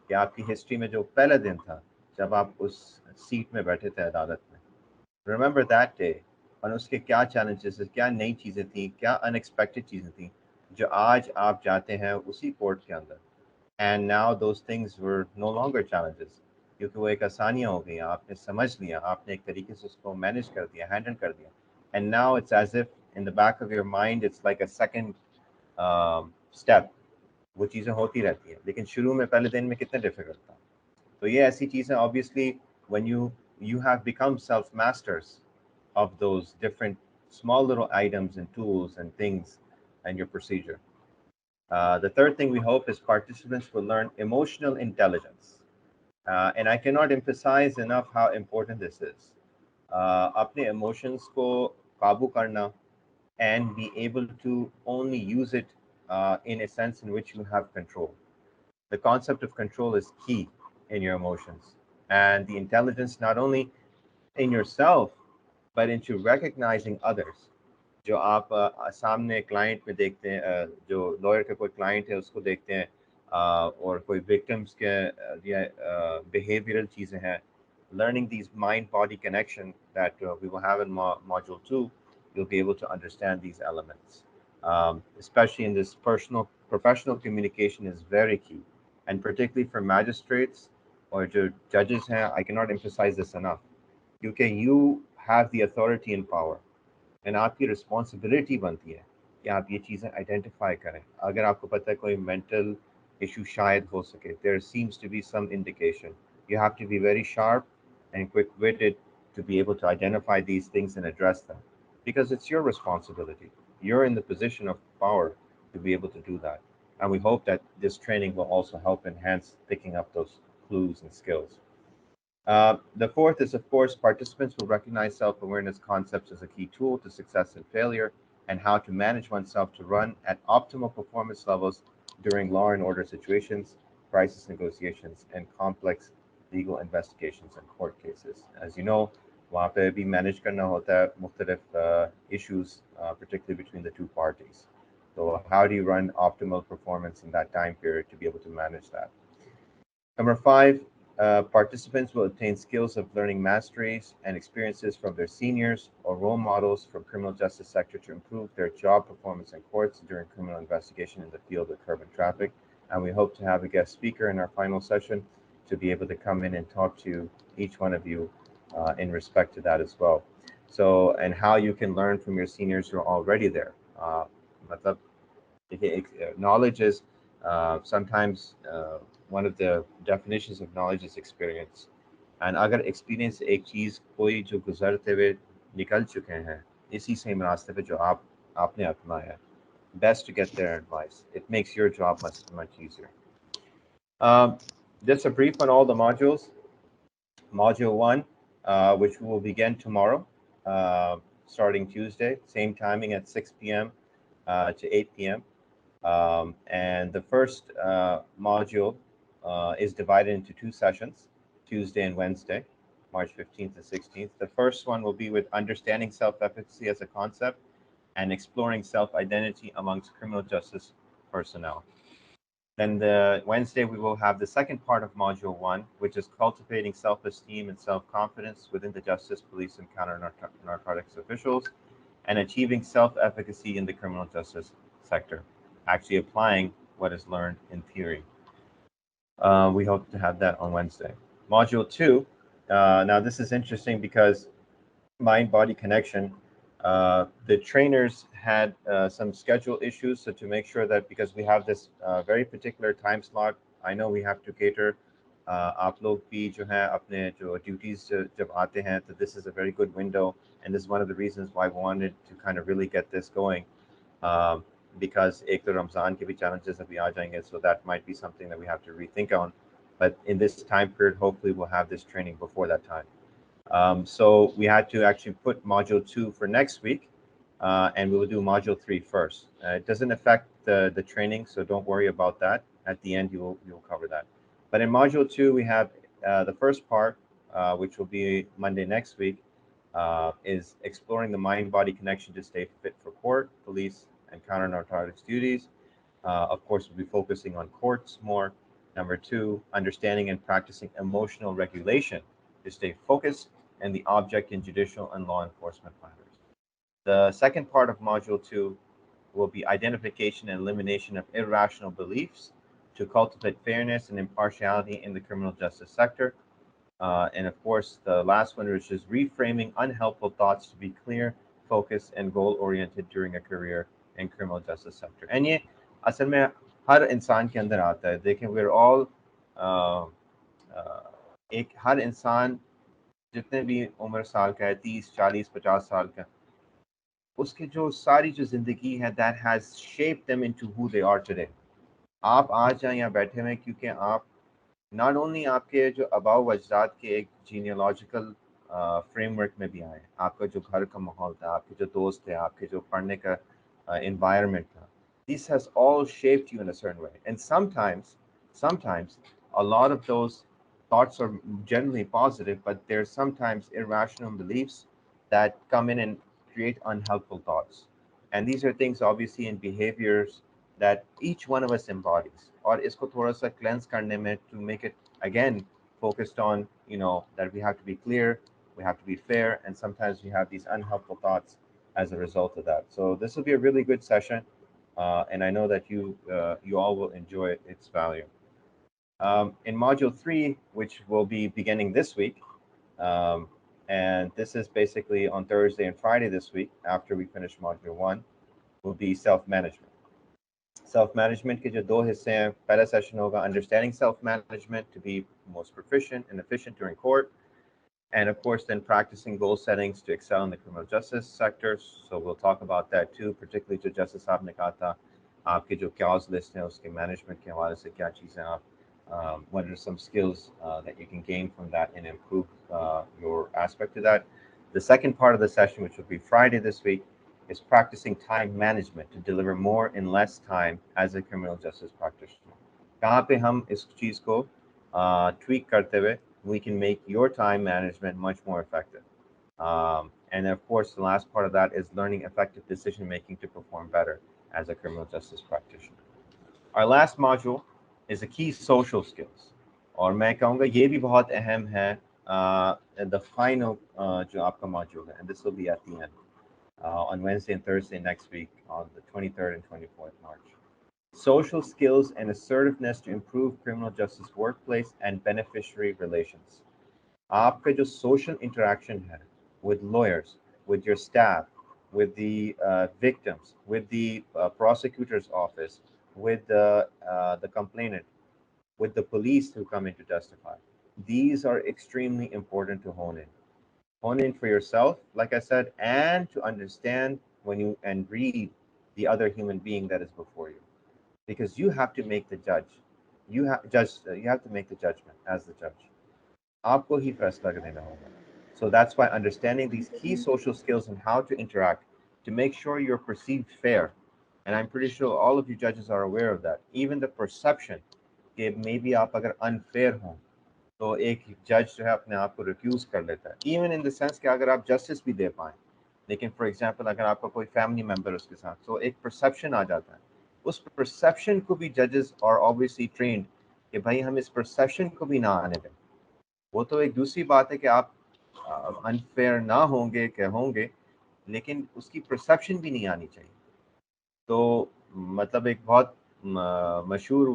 कि आपकी history में जो पहला दिन था जब आप उस seat में बैठे थे अदालत में, remember that day, और उसके क्या challenges, क्या नई चीज़ें थी, क्या unexpected चीज़ें थी जो आज आप जाते हैं उसी court के अंदर. And now those things were no longer challenges, क्योंकि वो एक आसानियाँ हो गई, आपने समझ लिया, आपने एक तरीके से उसको मैनेज कर दिया, हैंडल कर दिया. And now it's as if in the back of your mind it's like a second step. वो चीज़ें होती रहती हैं, लेकिन शुरू में पहले दिन में कितना डिफिकल्ट था. तो ये ऐसी चीज़ें obviously when you have become self-masters of those different small little items and tools and things and your procedure. The third thing we hope is participants will learn emotional intelligence. And I cannot emphasize enough how important this is. अपने emotions को काबू करना and be able to only use it in a sense in which you have control. The concept of control is key in your emotions, and the intelligence not only in yourself but into recognizing others. जो आप सामने client में देखते हैं, जो lawyer का कोई client है उसको देखते हैं, और कोई विक्टिम्स के behavioral चीज़ें हैं. Learning these mind-body connection that we will have in module 2, you'll be able to understand these elements. Especially in this professional communication is very key, and particularly for magistrates or judges हैं, I cannot emphasize this enough. You have the authority and power. And आपकी responsibility बनती है कि आप ये चीज़ें identify करें. अगर आपको पता है कोई मेंटल इशू शायद हो सके, there seems to be some indication, you have to be very sharp and quick witted to be able to identify these things and address them, because it's your responsibility. You're in the position of power to be able to do that. And we hope that this training will also help enhance picking up those clues and skills. The fourth is, of course, participants will recognize self-awareness concepts as a key tool to success and failure, and how to manage oneself to run at optimal performance levels during law and order situations, crisis negotiations, and complex legal investigations and court cases. As you know, वहाँ पे भी manage करना होता है मुख्तलिफ issues, particularly between the two parties. So how do you run optimal performance in that time period to be able to manage that? Number 5, participants will obtain skills of learning masteries and experiences from their seniors or role models from criminal justice sector to improve their job performance in courts during criminal investigation in the field of curb and traffic. And we hope to have a guest speaker in our final session to be able to come in and talk to each one of you in respect to that as well. So, and how you can learn from your seniors who are already there. मतलब knowledge is sometimes one of the definitions of knowledge is experience. And अगर experience एक चीज़ कोई जो गुजरते हुए निकल चुके हैं इसी same रास्ते पे जो आपने अपनाया है, best to get their advice. It makes your job much easier. Just a brief on all the modules. Module 1, which will begin tomorrow, starting Tuesday, same timing at 6 p.m. To 8 p.m. And the first module is divided into 2 sessions, Tuesday and Wednesday. March 15th to 16th. The first one will be with understanding self-efficacy as a concept and exploring self-identity amongst criminal justice personnel. Then the Wednesday, we will have the second part of Module 1, which is cultivating self-esteem and self-confidence within the justice, police, and counter-narcotics officials, and achieving self-efficacy in the criminal justice sector, actually applying what is learned in theory. We hope to have that on Wednesday. Module 2, now this is interesting because mind-body connection, the trainers had some schedule issues. So to make sure that, because we have this very particular time slot, I know we have to cater आप लोग भी जो है अपने जो duties जब आते हैं, तो this is a very good window, and this is one of the reasons why we wanted to kind of really get this going, because एक तो रमज़ान के भी challenges अभी आ जाएंगे, so that might be something that we have to rethink on. But in this time period, hopefully we'll have this training before that time. So we had to actually put module 2 for next week, and we will do module 3 first. It doesn't affect the training, so don't worry about that. At the end, you'll cover that. But in module 2, we have the first part, which will be Monday next week, is exploring the mind-body connection to stay fit for court, police, and counter-narcotics duties. Of course, we'll be focusing on courts more. Number 2, understanding and practicing emotional regulation to stay focused and the object in judicial and law enforcement matters. The second part of Module 2 will be identification and elimination of irrational beliefs to cultivate fairness and impartiality in the criminal justice sector. And of course, the last one, which is reframing unhelpful thoughts to be clear, focused, and goal-oriented during a career in criminal justice sector. And ये असल में हर इंसान के अंदर आता है. देखें, we're all एक हर इंसान जितने भी उम्र साल का है, 30, 40, 50 साल का, उसके जो सारी जो जिंदगी है, that has shaped them into who they are today. आप आज यहाँ बैठे हुए क्योंकि आप not only आपके जो अबाव अजदाद के एक genealogical framework में भी आए, आपका जो घर का माहौल था, आपके जो दोस्त थे, आपके जो पढ़ने का environment था, this has all shaped you in a certain way. And sometimes a lot of those thoughts are generally positive, but there's sometimes irrational beliefs that come in and create unhelpful thoughts. And these are things obviously in behaviors that each one of us embodies. और इसको थोड़ा सा cleanse करने में, to make it again focused on, you know, that we have to be clear, we have to be fair, and sometimes we have these unhelpful thoughts as a result of that. So this will be a really good session, and I know that you all will enjoy its value. In Module 3, which will be beginning this week, and this is basically on Thursday and Friday this week, after we finish Module 1, will be self-management. Self-management के जो दो हिस्से हैं, पहला session होगा understanding self-management to be most proficient and efficient during court, and of course then practicing goal settings to excel in the criminal justice sector. So we'll talk about that too, particularly जो justice साहब ने कहा था, आपके जो clause list है उसके management के हवाले से क्या चीज़ें आप, what are some skills that you can gain from that and improve your aspect of that. The second part of the session, which will be Friday this week, is practicing time management to deliver more in less time as a criminal justice practitioner. कहाँ पे हम इस चीज़ को tweak करते हुए we can make your time management much more effective. And of course, the last part of that is learning effective decision making to perform better as a criminal justice practitioner. Our last module is the key social skills. और मैं कहूँगा ये भी बहुत अहम है, the final जो आपका module है, and this will be at the end. On Wednesday and Thursday next week, on the 23rd and 24th March. Social skills and assertiveness to improve criminal justice workplace and beneficiary relations. आपका जो social interaction है with lawyers, with your staff, with the victims, with the prosecutor's office, with the complainant, with the police who come in to testify. These are extremely important to hone in. Hone in for yourself, like I said, and to understand when you and read the other human being that is before you, because you have to make the judge. You have to make the judgment as the judge. आपको ही फैसला देना होगा. So that's why understanding these key social skills and how to interact to make sure you're perceived fair. And I'm pretty sure all of you judges are aware of that. Even the perception that maybe आप अगर unfair हो, तो एक जज जो है अपने आप को रिक्यूज कर लेता है, इवन इन द सेंस कि अगर आप जस्टिस भी दे पाएँ, लेकिन फॉर एग्जांपल अगर आपका कोई फैमिली मेम्बर उसके साथ, तो एक परसेप्शन आ जाता है, उस परसेप्शन को भी जजेस और ऑब्वियसली ट्रेंड कि भाई हम इस परसेप्शन को भी ना आने दें। वो तो एक दूसरी बात है कि आप अनफेयर ना होंगे क्या होंगे, लेकिन उसकी परसेप्शन भी नहीं आनी चाहिए। तो मतलब एक बहुत मशहूर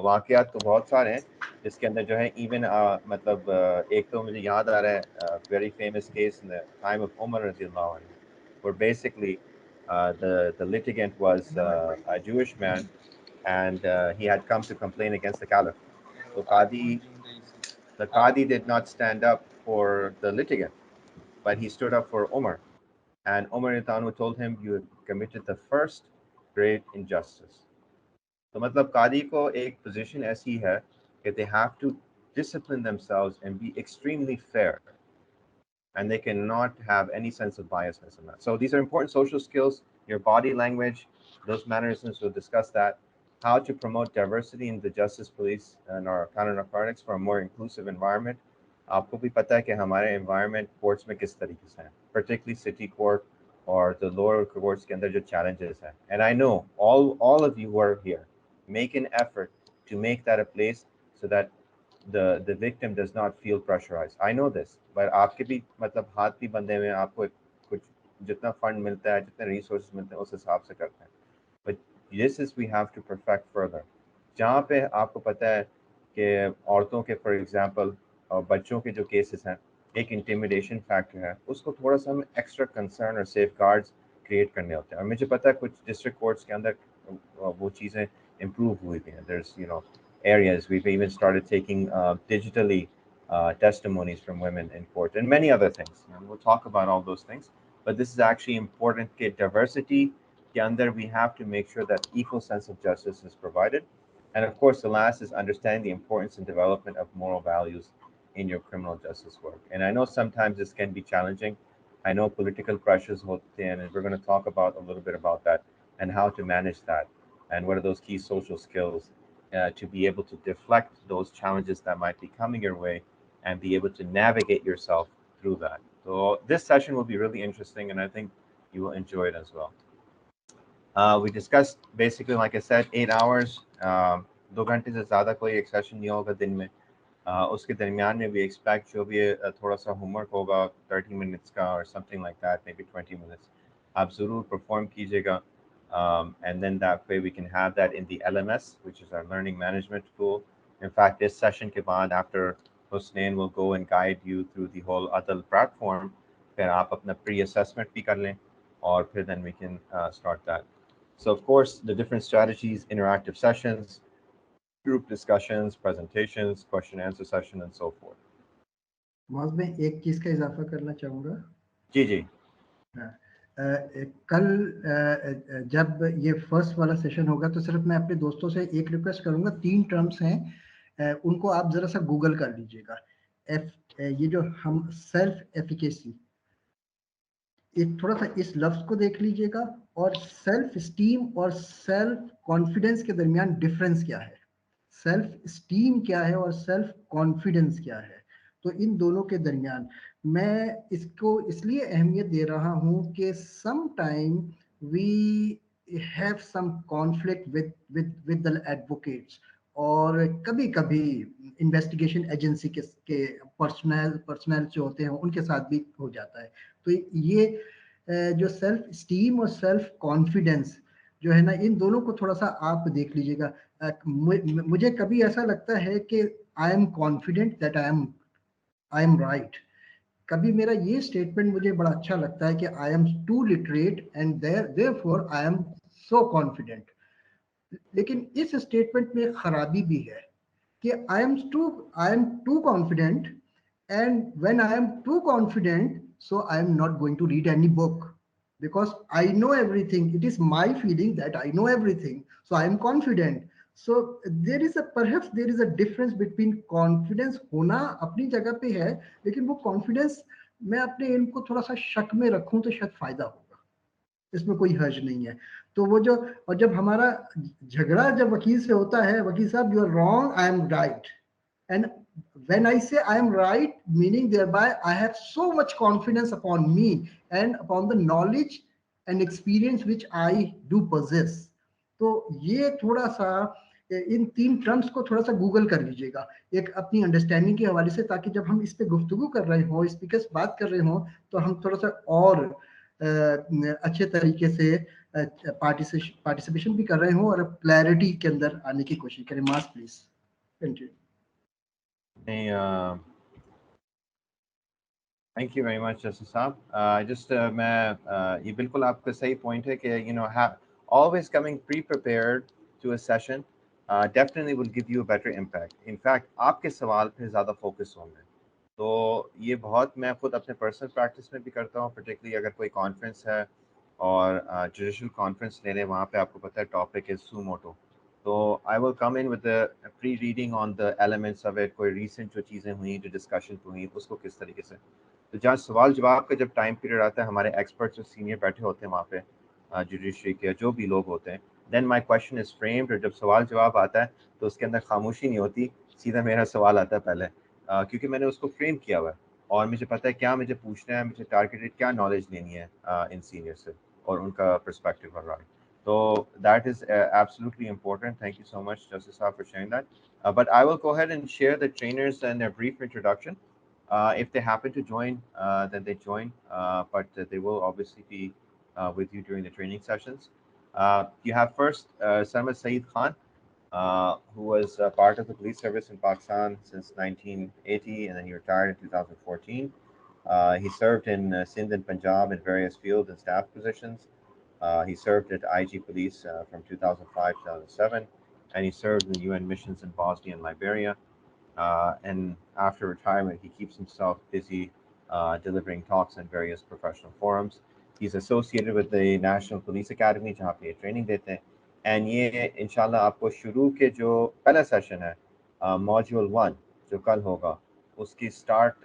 वाक़यात तो बहुत सारे हैं जिसके अंदर जो है इवन मतलब एक तो मुझे याद आ रहा है very famous case in the time of Umar रज़ियल्लाहु अन्हु, where basically the litigant was a Jewish man and he had come to complain against the caliph. So the Qadi did not stand up for the litigant, but he stood up for Umar. And Umar Itanu told him, you have committed the first grave injustice. तो मतलब कादी को एक position ऐसी है कि they have to discipline themselves and be extremely fair, and they cannot have any sense of biasness in that. So these are important social skills, your body language, those mannerisms, we'll discuss that. How to promote diversity in the justice police and our counter narcotics for a more inclusive environment. आपको भी पता है कि हमारे environment courts में किस तरीके से हैं, particularly city court or the lower courts के अंदर जो challenges हैं. And I know all of you who are here make an effort to make that a place so that the victim does not feel pressurized. I know this, but आपके भी मतलब हाथ भी बंधे हुए हैं, आपको कुछ जितना फंड मिलता है, जितने रिसोर्सेज मिलते हैं, उस हिसाब से करते हैं. But this is we have to perfect further. जहाँ पे आपको पता है कि औरतों के फॉर एग्जांपल और बच्चों के जो केसेस हैं, एक इंटिमिडेशन फैक्टर है, उसको थोड़ा सा हमें एक्स्ट्रा कंसर्न और सेफ गार्ड्स क्रिएट करने होते हैं. और मुझे पता है कुछ डिस्ट्रिक्ट कोर्ट्स के अंदर वो चीज़ें इम्प्रूव हुई भी हैं. There's areas we've even started taking digitally testimonies from women in court and many other things. And we'll talk about all those things. But this is actually important. That diversity के अंदर we have to make sure that equal sense of justice is provided. And of course, the last is understanding the importance and development of moral values in your criminal justice work. And I know sometimes this can be challenging. I know political pressures hote hain, and we're going to talk about a little bit about that and how to manage that and what are those key social skills to be able to deflect those challenges that might be coming your way and be able to navigate yourself through that. So this session will be really interesting, and I think you will enjoy it as well. We discussed basically, like I said, 8 hours. 2 घंटे से ज़्यादा कोई एक session नहीं होगा दिन में. उसके दरमियान में we expect जो भी थोड़ा सा homework होगा 30 minutes का or something like that, maybe 20 minutes. आप ज़रूर perform कीजिएगा. And then that way we can have that in the LMS, which is our learning management tool. In fact, this session के बाद after Husnain will go and guide you through the whole Adal platform. फिर आप अपना pre-assessment भी कर लें और फिर then we can start that. So of course, the different strategies, interactive sessions, group discussions, presentations, question answer session, and so forth. मौज में एक चीज का इजाफा करना चाहूँगा. जी जी. कल जब ये फर्स्ट वाला सेशन होगा तो सिर्फ मैं अपने दोस्तों से एक रिक्वेस्ट करूंगा. 3 टर्म्स हैं, उनको आप जरा सा गूगल कर लीजिएगा. ये जो हम सेल्फ एफिकेसी, एक थोड़ा सा इस लफ्ज को देख लीजिएगा, और सेल्फ स्टीम और सेल्फ कॉन्फिडेंस के दरमियान डिफरेंस क्या है, सेल्फ स्टीम क्या है और सेल्फ कॉन्फिडेंस क्या है. तो इन दोनों के दरमियान मैं इसको इसलिए अहमियत दे रहा हूं कि some time we have some conflict with the advocates, और कभी कभी इन्वेस्टिगेशन एजेंसी के पर्सनल जो होते हैं उनके साथ भी हो जाता है. तो ये जो सेल्फ स्टीम और सेल्फ कॉन्फिडेंस जो है ना, इन दोनों को थोड़ा सा आप देख लीजिएगा. मुझे कभी ऐसा लगता है कि I am confident that I am right. कभी मेरा ये स्टेटमेंट मुझे बड़ा अच्छा लगता है कि I am too literate and therefore I am so confident. लेकिन इस स्टेटमेंट में खराबी भी है कि I am too confident, and when I am too confident, so I am not going to read any book because I know everything. It is my feeling that I know everything, so I am confident. So perhaps there is a difference between confidence होना अपनी जगह पे है, लेकिन वो confidence मैं अपने इनको थोड़ा सा शक में रखूं तो शायद फायदा होगा, इसमें कोई हर्ज नहीं है. तो वो जो, और जब हमारा झगड़ा जब वकील से होता है, वकील साहब you are wrong, I am right, And when I say I am right, meaning thereby I have so much confidence upon me and upon the knowledge and experience which I do possess. तो ये थोड़ा सा इन 3 terms को थोड़ा सा Google कर लीजिएगा एक अपनी अंडरस्टैंडिंग के हवाले से, ताकि जब हम इस पे गुफ्तगू कर रहे हो, स्पीकर्स बात कर रहे हो, तो हम थोड़ा सा और अच्छे तरीके से पार्टिसिपेशन भी कर रहे हो और क्लैरिटी के अंदर आने की कोशिश करें. मास please continue. Thank you very much justice साहब. जस्ट मैं ये बिल्कुल आपका सही पॉइंट है कि you know always coming pre-prepared to a session definitely will give you a better impact. In fact, आपके सवाल पे ज़्यादा फोकस होंगे. तो ये बहुत मैं खुद अपने पर्सनल प्रैक्टिस में भी करता हूँ, पर्टिकुलरली अगर कोई कॉन्फ्रेंस है और जुडिशल कॉन्फ्रेंस ले रहे हैं, वहाँ पे आपको पता है टॉपिक इज सू मोटो. तो I will come in with pre reading on the elements of it. कोई रिसेंट जो चीज़ें हुई, जो डिस्कशन हुई, उसको किस तरीके से. तो जहाँ सवाल जवाब का जब टाइम पीरियड आता है, हमारे एक्सपर्ट्स जो सीनियर बैठे होते हैं वहाँ पे जुडिशरी के जो भी लोग होते हैं, then my question is framed. और जब सवाल जवाब आता है तो उसके अंदर खामोशी नहीं होती, सीधा मेरा सवाल आता है पहले, क्योंकि मैंने उसको फ्रेम किया हुआ है और मुझे पता है क्या मुझे पूछना है, मुझे टारगेटेड क्या नॉलेज लेनी है इन सीनियर से और उनका पर्सपेक्टिव और राय. So that is absolutely important. Thank you so much, Justice Saab, for sharing that. But I will go ahead and share the trainers and their brief introduction. If they happen to join, then they join. But they will obviously be with you during the training sessions. You have first Sarmad Saeed Khan, who was part of the police service in Pakistan since 1980, and then he retired in 2014. He served in Sindh and Punjab in various field and staff positions. He served at IG Police from 2005 to 2007, and he served in the UN missions in Bosnia and Liberia. And after retirement, he keeps himself busy delivering talks in various professional forums. He's associated with the National Police Academy, जहाँ पे ये training देते हैं. And ये इंशाल्लाह आपको शुरू के जो पहला सेशन है, मॉड्यूल 1 जो कल होगा, उसकी स्टार्ट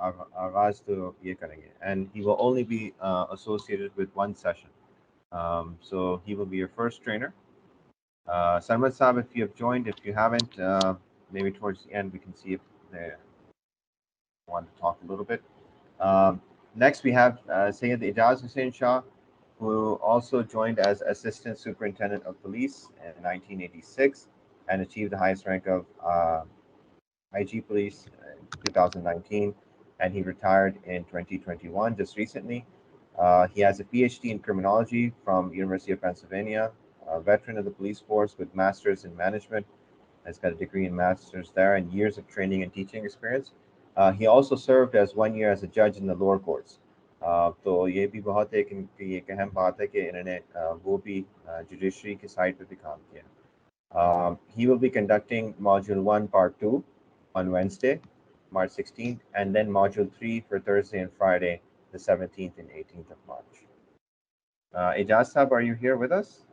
आगाज तो ये करेंगे. And he will only be associated with one session. So he will be your first trainer. Sarmad Saab, if you have joined, if you haven't, maybe towards the end we can see if they want to talk a little bit. Next we have Syed Ijaz Hussain Shah, who also joined as Assistant Superintendent of Police in 1986 and achieved the highest rank of IG Police in 2019, and he retired in 2021, just recently. He has a PhD in criminology from University of Pennsylvania, a veteran of the police force with master's in management. Has got a degree in master's there and years of training and teaching experience. He also served as 1 year as a judge in the lower courts. तो ये भी बहुत एक अहम बात है कि इन्होंने वो भी जुडिशरी की साइड पे भी काम किया. He will be conducting Module 1 Part 2 on Wednesday, March 16th, and then Module 3 for Thursday and Friday, the 17th and 18th of March. Ijaz Saab, are you here with us?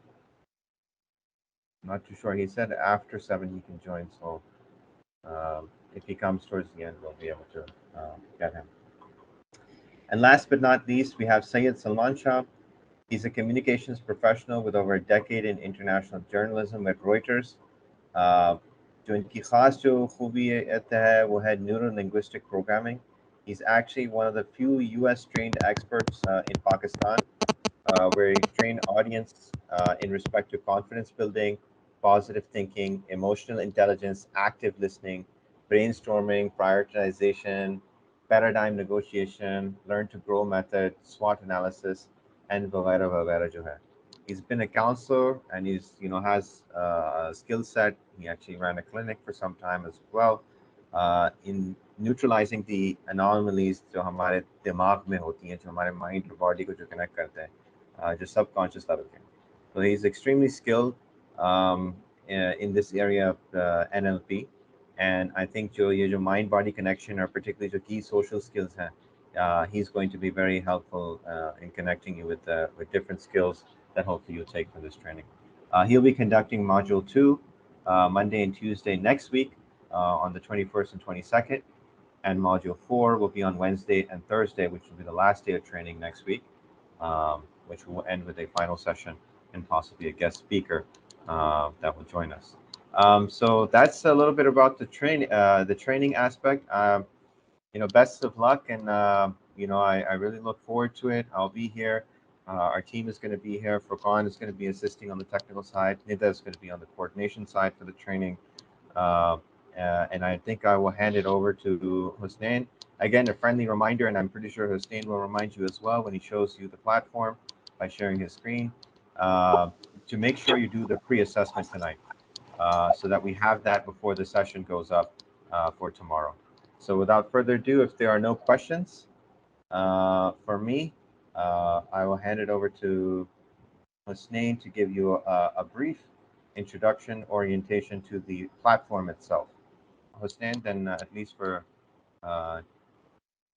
Not too sure. He said after 7 he can join, so if he comes towards the end, we'll be able to get him. And last but not least, we have Syed Salman Shah. He's a communications professional with over a decade in international journalism at Reuters. जो इनकी खास जो खूबी है वो है neuro-linguistic programming. He's actually one of the few US trained experts in Pakistan, where he trained audience in respect to confidence building, positive thinking, emotional intelligence, active listening, brainstorming, prioritization, paradigm negotiation, learn to grow method, SWOT analysis, and वगैरह वगैरह जो है. He's been a counselor and he's has a skill set. He actually ran a clinic for some time as well in neutralizing the anomalies जो हमारे दिमाग में होती हैं, जो हमारे mind और body को जो connect करते हैं, जो subconscious level के. So he's extremely skilled in this area of NLP, and I think जो mind body connection or particularly जो key social skills हैं, he's going to be very helpful in connecting you with different skills that hopefully you'll take from this training. He'll be conducting Module 2 Monday and Tuesday next week on the 21st and 22nd, and Module 4 will be on Wednesday and Thursday, which will be the last day of training next week, which will end with a final session and possibly a guest speaker that will join us. So that's a little bit about the training aspect. Best of luck, and I really look forward to it. I'll be here. Our team is going to be here. Furqan is going to be assisting on the technical side. Nida is going to be on the coordination side for the training. And I think I will hand it over to Hussein. Again, a friendly reminder, and I'm pretty sure Hussein will remind you as well when he shows you the platform by sharing his screen, to make sure you do the pre-assessment tonight, so that we have that before the session goes up for tomorrow. So without further ado, if there are no questions for me, I will hand it over to Hussein to give you a brief introduction, orientation to the platform itself. Hussein, then at least for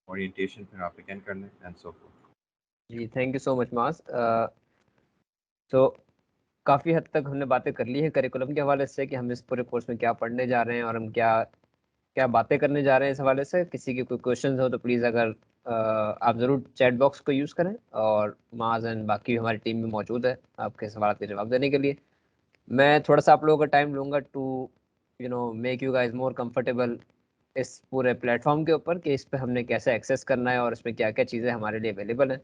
orientation, फिर आप begin करने and so forth. जी, thank you so much मास। तो काफ़ी हद तक हमने बातें कर ली हैं करिकुलम के हवाले से कि हम इस पूरे कोर्स में क्या पढ़ने जा रहे हैं और हम क्या क्या बातें करने जा रहे हैं इस हवाले से। किसी के कोई क्वेश्चन हो तो प्लीज़ अगर आप ज़रूर चैट बॉक्स को यूज़ करें, और माज एंड बाकी हमारी टीम भी मौजूद है आपके सवाल के जवाब देने के लिए। मैं थोड़ा सा आप लोगों का टाइम लूँगा to make you guys more comfortable इस पूरे प्लेटफॉर्म के ऊपर कि इस पर हमने कैसे एक्सेस करना है और इसमें क्या क्या चीज़ें हमारे लिए अवेलेबल हैं।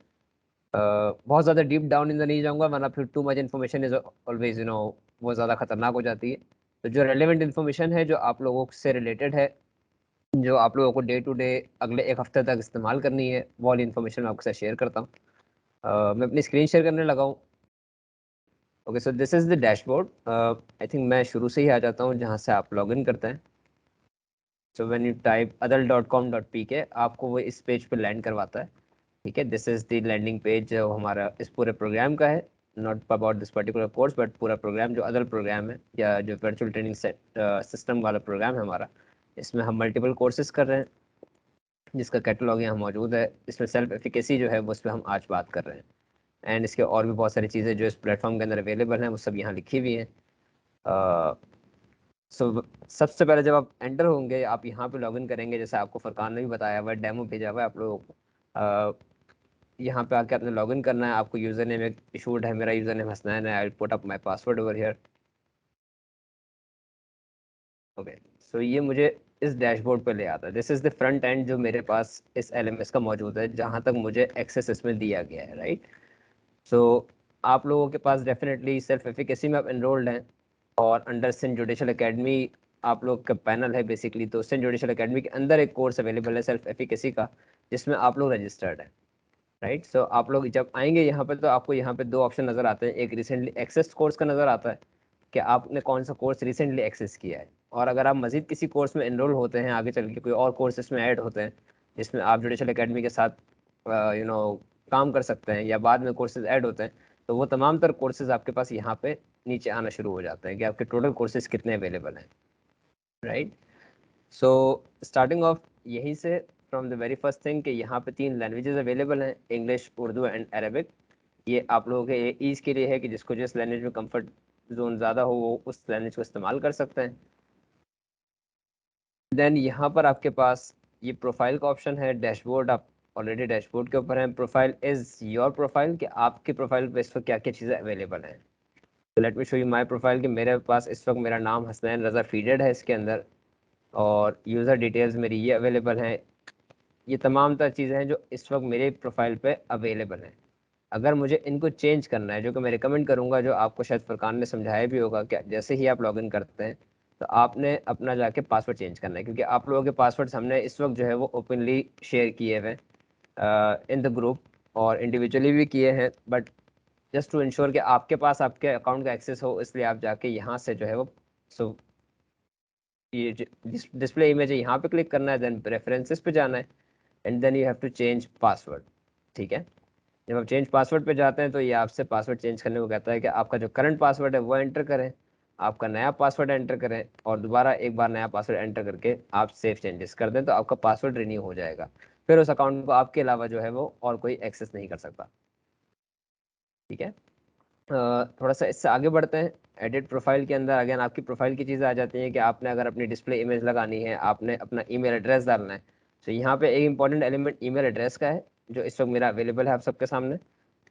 बहुत ज़्यादा डीप डाउन इन नहीं जाऊँगा, वरना फिर too much information is always वो ज़्यादा खतरनाक हो जाती है। तो जो रेलेवेंट इन्फॉर्मेशन है, जो आप लोगों से रिलेटेड है, जो आप लोगों को डे टू डे अगले एक हफ्ते तक इस्तेमाल करनी है, वो वाली इन्फॉर्मेशन मैं आपके साथ शेयर करता हूँ। मैं अपनी स्क्रीन शेयर करने लगा हूँ। Okay, so this is the dashboard. I think मैं शुरू से ही आ जाता हूँ जहाँ से आप लॉग इन करते हैं। So when you type adal.com.pk, आपको वो इस पेज पे लैंड करवाता है। ठीक है, this is the landing page जो हमारा इस पूरे प्रोग्राम का है, not about this particular course, but पूरा प्रोग्राम जो अदर प्रोग्राम है या जो वर्चुअल ट्रेनिंग सिस्टम वाला प्रोग्राम है हमारा, इसमें हम मल्टीपल कोर्सेज कर रहे हैं जिसका कैटलॉग यहाँ मौजूद है। इसमें सेल्फ एफिकेसी जो है वो उस पर हम आज बात कर रहे हैं, एंड इसके और भी बहुत सारी चीज़ें जो इस प्लेटफॉर्म के अंदर अवेलेबल हैं वो सब यहाँ लिखी हुई हैं। सबसे पहले जब आप एंटर होंगे, आप यहाँ पे लॉगिन करेंगे, जैसे आपको फरकान ने भी बताया हुआ है, डेमो भेजा हुआ है आप लोगों को। यहाँ पे आके आपने लॉगिन करना है। आपको यूज़र नेम एक इशूड है, मेरा यूज़र नेम हसनैन है। I put up my password over here. Okay, so ये मुझे इस डैशबोर्ड पे ले आता है। This is the front end जो मेरे पास इस एलएमएस का मौजूद है, जहाँ तक मुझे एक्सेस इसमें दिया गया है, राइट। सो आप लोगों के पास डेफिनेटली सेल्फ एफिकेसी में आप एनरोल्ड हैं, और अंडर सिंध जुडिशल एकेडमी आप लोग का पैनल है बेसिकली। तो सिंध जुडिशल एकेडमी के अंदर एक कोर्स अवेलेबल है सेल्फ एफिकेसी का, जिसमें आप लोग रजिस्टर्ड हैं, राइट। सो आप लोग जब आएंगे यहाँ पे, तो आपको यहाँ पे दो ऑप्शन नज़र आते हैं। एक रिसेंटली एक्सेस कोर्स का नज़र आता है कि आपने कौन सा कोर्स रिसेंटली एक्सेस किया है, और अगर आप मजीद किसी कोर्स में एनरोल होते हैं, आगे चल के कोई और कोर्स इसमें ऐड होते हैं जिसमें आप जुडिशल एकेडमी के साथ काम कर सकते हैं, या बाद में कोर्सेज ऐड होते हैं, तो वो तमाम तर कोर्सेज आपके पास यहाँ पे नीचे आना शुरू हो जाते हैं कि आपके टोटल कोर्सेज कितने अवेलेबल हैं, राइट। सो स्टार्टिंग ऑफ यहीं से, from the very first thing, कि यहाँ पे 3 लैंग्वेजेस अवेलेबल हैं, इंग्लिश, उर्दू एंड अरबिक। ये आप लोगों के ईज के लिए है कि जिसको जिस लैंग्वेज में कंफर्ट जोन ज़्यादा हो वो उस लैंग्वेज को इस्तेमाल कर सकते हैं। देन यहाँ पर आपके पास ये प्रोफाइल का ऑप्शन है। डैशबोर्ड, आप ऑलरेडी डैशबोर्ड के ऊपर हैं। प्रोफाइल इज़ योर प्रोफाइल, कि आपके प्रोफाइल पे इस वक्त क्या क्या चीज़ें अवेलेबल हैं। तो let me show you my profile, कि मेरे पास इस वक्त मेरा नाम हसनैन रज़ा फीडेड है इसके अंदर, और यूज़र डिटेल्स मेरी ये अवेलेबल हैं। ये तमाम तर चीज़ें हैं जो इस वक्त मेरे प्रोफाइल पे अवेलेबल हैं। अगर मुझे इनको चेंज करना है, जो कि मैं रिकमेंड करूँगा, जो आपको शायद फरकान ने समझाया भी होगा, कि जैसे ही आप लॉगिन करते हैं तो आपने अपना जाके पासवर्ड चेंज करना है, क्योंकि आप लोगों के पासवर्ड्स हमने इस वक्त जो है वो ओपनली शेयर किए हुए इन द ग्रुप, और इंडिविजुअली भी किए हैं, बट जस्ट टू इंश्योर कि आपके पास आपके अकाउंट का एक्सेस हो, इसलिए आप जाके यहाँ से जो है वो ये डिस्प्ले इमेज है, यहाँ पे क्लिक करना है, देन प्रेफरेंसेस पे जाना है, and then you have to change password. ठीक है, जब आप चेंज पासवर्ड पे जाते हैं तो ये आपसे पासवर्ड चेंज करने को कहता है कि आपका जो करंट पासवर्ड है वो एंटर करें, आपका नया पासवर्ड एंटर करें, और दोबारा एक बार नया पासवर्ड एंटर करके आप सेव चेंजेस कर दें, तो आपका पासवर्ड रिन्यू हो जाएगा। फिर उस अकाउंट को आपके अलावा जो है वो और कोई एक्सेस नहीं कर सकता। ठीक है, थोड़ा सा इससे आगे बढ़ते हैं। एडिट प्रोफाइल के अंदर अगेन आपकी प्रोफाइल की चीज़ें आ जाती हैं कि आपने अगर अपनी डिस्प्ले इमेज लगानी है, आपने अपना ईमेल एड्रेस डालना है। तो यहाँ पे एक इंपॉर्टेंट एलिमेंट ईमेल एड्रेस का है, जो इस वक्त मेरा अवेलेबल है आप सबके सामने।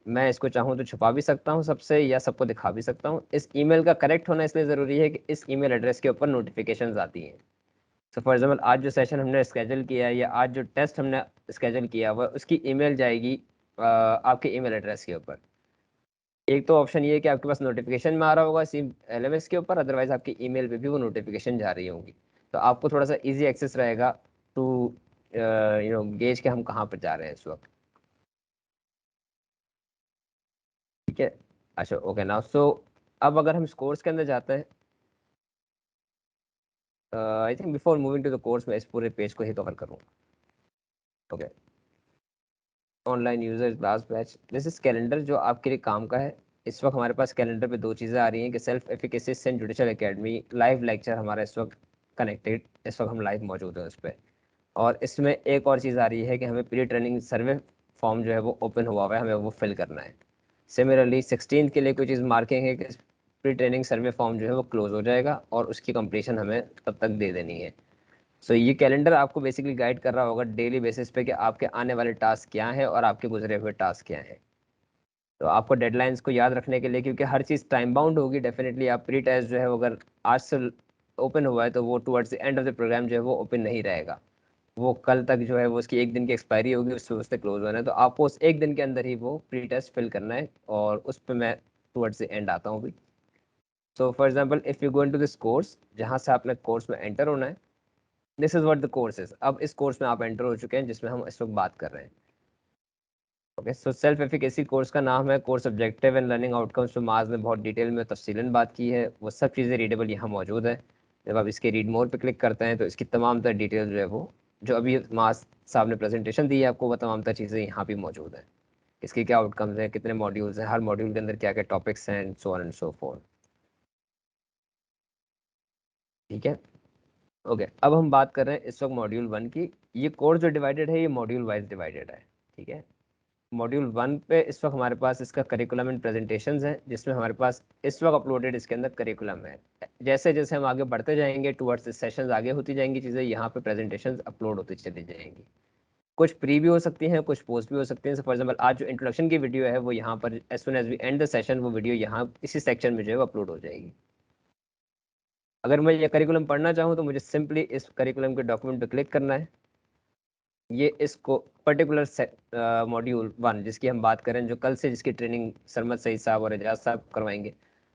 मैं इसको चाहूँ तो छुपा भी सकता हूँ सबसे या सबको दिखा भी सकता हूँ। इस ईमेल का करेक्ट होना इसलिए ज़रूरी है कि इस ईमेल एड्रेस के ऊपर नोटिफिकेशंस आती हैं। सो फॉर एग्जाम्पल आज जो सेशन हमने स्केजल किया है या आज जो टेस्ट हमने स्केजल किया हुआ उसकी ईमेल जाएगी आपके ईमेल एड्रेस के ऊपर। एक तो ऑप्शन ये है कि आपके पास नोटिफिकेशन में आ रहा होगा इसी LMS के ऊपर, अदरवाइज आपकी ईमेल पे भी वो नोटिफिकेशन जा रही होंगी, तो आपको थोड़ा सा इजी एक्सेस रहेगा टू गेज के हम कहाँ पर जा रहे हैं इस वक्त। ठीक है, अच्छा ओके नाउ सो अब अगर हम इस कोर्स के अंदर जाते हैं, I think before moving to the course मैं इस पूरे पेज को ही कवर करूँगा। Okay, online user class batch, this is calendar जो आपके लिए काम का है। इस वक्त हमारे पास कैलेंडर पे दो चीज़ें आ रही हैं कि self efficacy and judicial academy live lecture हमारा इस वक्त कनेक्टेड, इस वक्त हम लाइव मौजूद हैं उस पर। और इसमें एक और चीज़ आ रही है कि हमें प्री ट्रेनिंग सर्वे फॉर्म जो है वो ओपन हुआ हुआ है, हमें वो फिल करना है। सिमिलरली 16 के लिए कोई चीज़ मार्किंग है कि प्री ट्रेनिंग सर्वे फॉर्म जो है वो क्लोज हो जाएगा और उसकी कंप्लीशन हमें तब तक दे देनी है। सो ये कैलेंडर आपको बेसिकली गाइड कर रहा होगा डेली बेसिस पे कि आपके आने वाले टास्क क्या हैं और आपके गुजरे हुए टास्क क्या हैं। तो आपको डेडलाइंस को याद रखने के लिए, क्योंकि हर चीज़ टाइम बाउंड होगी, डेफिनेटली आप प्री टेस्ट जो है वो अगर आज से ओपन हुआ है तो वो towards the end of the programme जो है वो ओपन नहीं रहेगा। वो कल तक जो है वो उसकी एक दिन की एक्सपायरी होगी, उससे उससे क्लोज होना है, तो आपको उस एक दिन के अंदर ही वो प्री टेस्ट फिल करना है और उस पर मैं टुवर्ड्स द एंड आता हूँ भी। So for example if you go into this course, जहाँ से आपने कोर्स में एंटर होना है, this is what the course is. अब इस कोर्स में आप एंटर हो चुके हैं जिसमें हम इस वक्त बात कर रहे हैं। Okay, so self efficacy course का नाम है, course objective and learning outcomes पे माज ने बहुत डिटेल में तफसीलन बात की है, वो सब चीज़ें रीडेबल यहाँ मौजूद है। जब आप इसके रीड मोर पे क्लिक करते हैं तो इसकी तमाम तर डिटेल जो है वो जो अभी माज साहब ने प्रेजेंटेशन दी है आपको, वो तमाम तर चीज़ें यहाँ भी मौजूद हैं। इसके क्या आउटकम्स हैं, कितने मॉड्यूल्स हैं, हर मॉड्यूल के अंदर क्या क्या टॉपिक्स हैं, so on and so fourth. ठीक है, ओके अब हम बात कर रहे हैं इस वक्त मॉड्यूल 1 की। ये कोर्स जो डिवाइडेड है ये मॉड्यूल वाइज डिवाइडेड है। ठीक है, मॉड्यूल 1 पे इस वक्त हमारे पास इसका करिकुलम एंड प्रेजेंटेशंस हैं, जिसमें हमारे पास इस वक्त अपलोडेड इसके अंदर करिकुलम है। जैसे जैसे हम आगे बढ़ते जाएंगे टुवर्ड्स सेशंस आगे होती जाएंगी चीज़ें, यहाँ पे प्रेजेंटेशंस अपलोड होती चली जाएंगी। कुछ प्री भी हो सकती हैं, कुछ पोस्ट भी हो सकती हैं। फॉर एग्जाम्पल आज जो इंट्रोडक्शन की वीडियो है वो यहाँ पर as soon as we end the session वो वीडियो यहाँ इसी सेक्शन में जो है अपलोड हो जाएगी। अगर मैं ये करिकुलम पढ़ना चाहूँ तो मुझे सिंपली इस करिकुलम के डॉक्यूमेंट पे क्लिक करना है। ये इसको पर्टिकुलर मॉड्यूल 1 जिसकी हम बात करें, जो कल से जिसकी ट्रेनिंग सरमद सईद साहब और एजाज साहब करवाएंगे,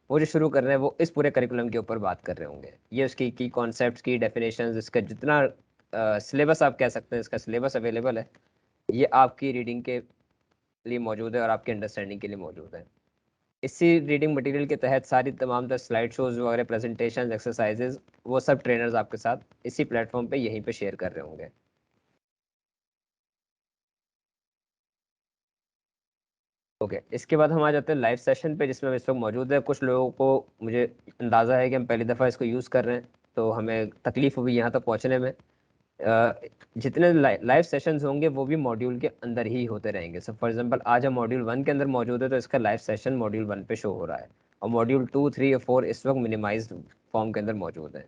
वो जो शुरू कर रहे हैं वो इस पूरे करिकुलम के ऊपर बात कर रहे होंगे। ये उसकी की कॉन्सेप्ट्स की डेफिनेशंस, इसका जितना सिलेबस आप कह सकते हैं, इसका सिलेबस अवेलेबल है, ये आपकी रीडिंग के लिए मौजूद है और आपकी अंडरस्टैंडिंग के लिए मौजूद है। इसी रीडिंग मटेरियल के तहत सारी तमाम तर स्लाइड शोज वगैरह, प्रेजेंटेशन, एक्सरसाइजेज, वो सब ट्रेनर्स आपके साथ इसी प्लेटफॉर्म पे यहीं पे शेयर कर रहे होंगे। ओके, इसके बाद हम आ जाते हैं लाइव सेशन पे जिसमें हम इस वक्त मौजूद है। कुछ लोगों को मुझे अंदाज़ा है कि हम पहली दफ़ा इसको यूज़ कर रहे हैं तो हमें तकलीफ हुई यहाँ तक पहुँचने में। जितने लाइव सेशंस होंगे वो भी मॉड्यूल के अंदर ही होते रहेंगे। सो फॉर एग्जांपल आज हम मॉड्यूल 1 के अंदर मौजूद है तो इसका लाइव सेशन मॉड्यूल 1 पे शो हो रहा है, और मॉड्यूल 2, 3 और 4 इस वक्त मिनिमाइज्ड फॉर्म के अंदर मौजूद है।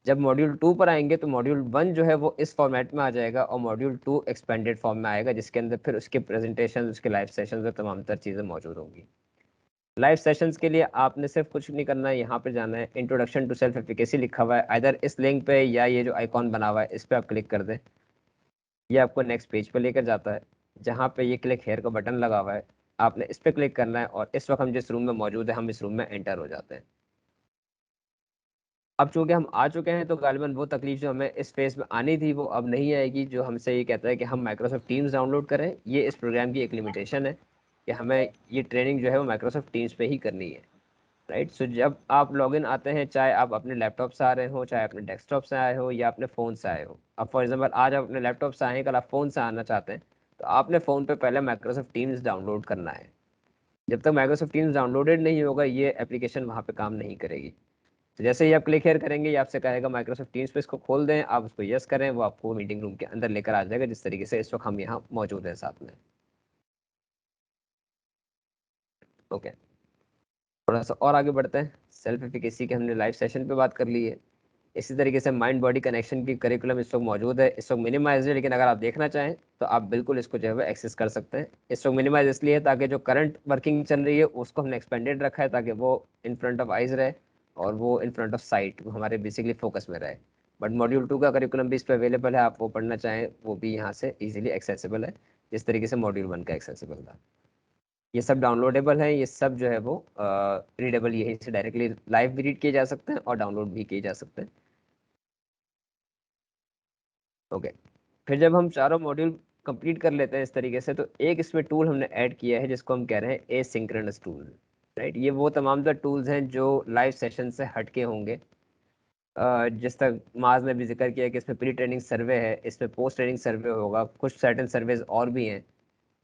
जब मॉड्यूल 2 पर आएंगे तो मॉड्यूल 1 जो है वो इस फॉर्मेट में आ जाएगा और मॉड्यूल 2 एक्सपेंडेड फॉर्म में आएगा, जिसके अंदर फिर उसके प्रेजेंटेशन, उसके लाइव सेशंस और तमाम तर चीज़ें मौजूद होंगी। लाइव सेशंस के लिए आपने सिर्फ कुछ नहीं करना है, यहाँ पे जाना है, इंट्रोडक्शन टू सेल्फ एफिकेसी लिखा हुआ है, आइदर इस लिंक पे या ये जो आइकॉन बना हुआ है इस पर आप क्लिक कर दें। ये आपको नेक्स्ट पेज पे लेकर जाता है जहाँ पे ये क्लिक हेयर का बटन लगा हुआ है, आपने इस पर क्लिक करना है और इस वक्त हम जिस रूम में मौजूद है हम इस रूम में एंटर हो जाते हैं। अब चूंकि हम आ चुके हैं तो गालिबन वो तकलीफ जो हमें इस फेज में आनी थी वो अब नहीं आएगी, जो हमसे ये कहता है कि हम माइक्रोसॉफ्ट टीम्स डाउनलोड करें। ये इस प्रोग्राम की एक लिमिटेशन है कि हमें ये ट्रेनिंग जो है वो माइक्रोसॉफ्ट टीम्स पे ही करनी है। राइट, सो जब आप लॉगिन आते हैं, चाहे आप अपने लैपटॉप से आ रहे हो, चाहे अपने डेस्कटॉप से आए हो या अपने फ़ोन से आए हो। अब फॉर एग्जांपल आज आप अपने लैपटॉप से आए हैं, कल आप फ़ोन से आना चाहते हैं, तो आपने फ़ोन पे पहले माइक्रोसॉफ्ट टीम्स डाउनलोड करना है। जब तक माइक्रोसॉफ्ट टीम्स डाउनलोडेड नहीं होगा ये एप्लीकेशन वहाँ पे काम नहीं करेगी। तो जैसे ही आप क्लिक हेयर करेंगे ये आपसे कहेगा माइक्रोसॉफ्ट टीम्स पे इसको खोल दें, आप उसको यस करें, वो आपको मीटिंग रूम के अंदर लेकर आ जाएगा, जिस तरीके से इस वक्त हम यहाँ मौजूद हैं साथ में। ओके, थोड़ा सा और आगे बढ़ते हैं। सेल्फ एफिकेसी के हमने लाइव सेशन पे बात कर ली है। इसी तरीके से माइंड बॉडी कनेक्शन की करिकुलम इस वक्त मौजूद है, इस वक्त मिनिमाइज है, लेकिन अगर आप देखना चाहें तो आप बिल्कुल इसको जो है वो एक्सेस कर सकते हैं। इस वक्त मिनिमाइज इसलिए है ताकि जो करंट वर्किंग चल रही है उसको हमने एक्सपेंडेड रखा है ताकि वो इन फ्रंट ऑफ आइज रहे और वो इन फ्रंट ऑफ साइट हमारे बेसिकली फोकस में रहे। बट मॉड्यूल 2 का करिकुलम भी इस पर अवेलेबल है, आप वो पढ़ना चाहें वो भी यहाँ से ईजिली एक्सेसिबल है, जिस तरीके से मॉड्यूल 1 का एक्सेसिबल था। ये सब डाउनलोडेबल है, ये सब जो है वो रीडेबल, यहीं से डायरेक्टली लाइव भी रीड किए जा सकते हैं और डाउनलोड भी किए जा सकते हैं। ओके, फिर जब हम चारों मॉड्यूल कंप्लीट कर लेते हैं इस तरीके से, तो एक इसमें टूल हमने ऐड किया है जिसको हम कह रहे हैं एसिंक्रोनस टूल, राइट। ये वो तमाम तर टूल्स हैं जो लाइव सेशन से हटके होंगे। जिस तक माज ने भी जिक्र किया कि इसमें प्री ट्रेनिंग सर्वे है, इसमें पोस्ट ट्रेनिंग सर्वे होगा, कुछ सर्टेन सर्वेज और भी हैं।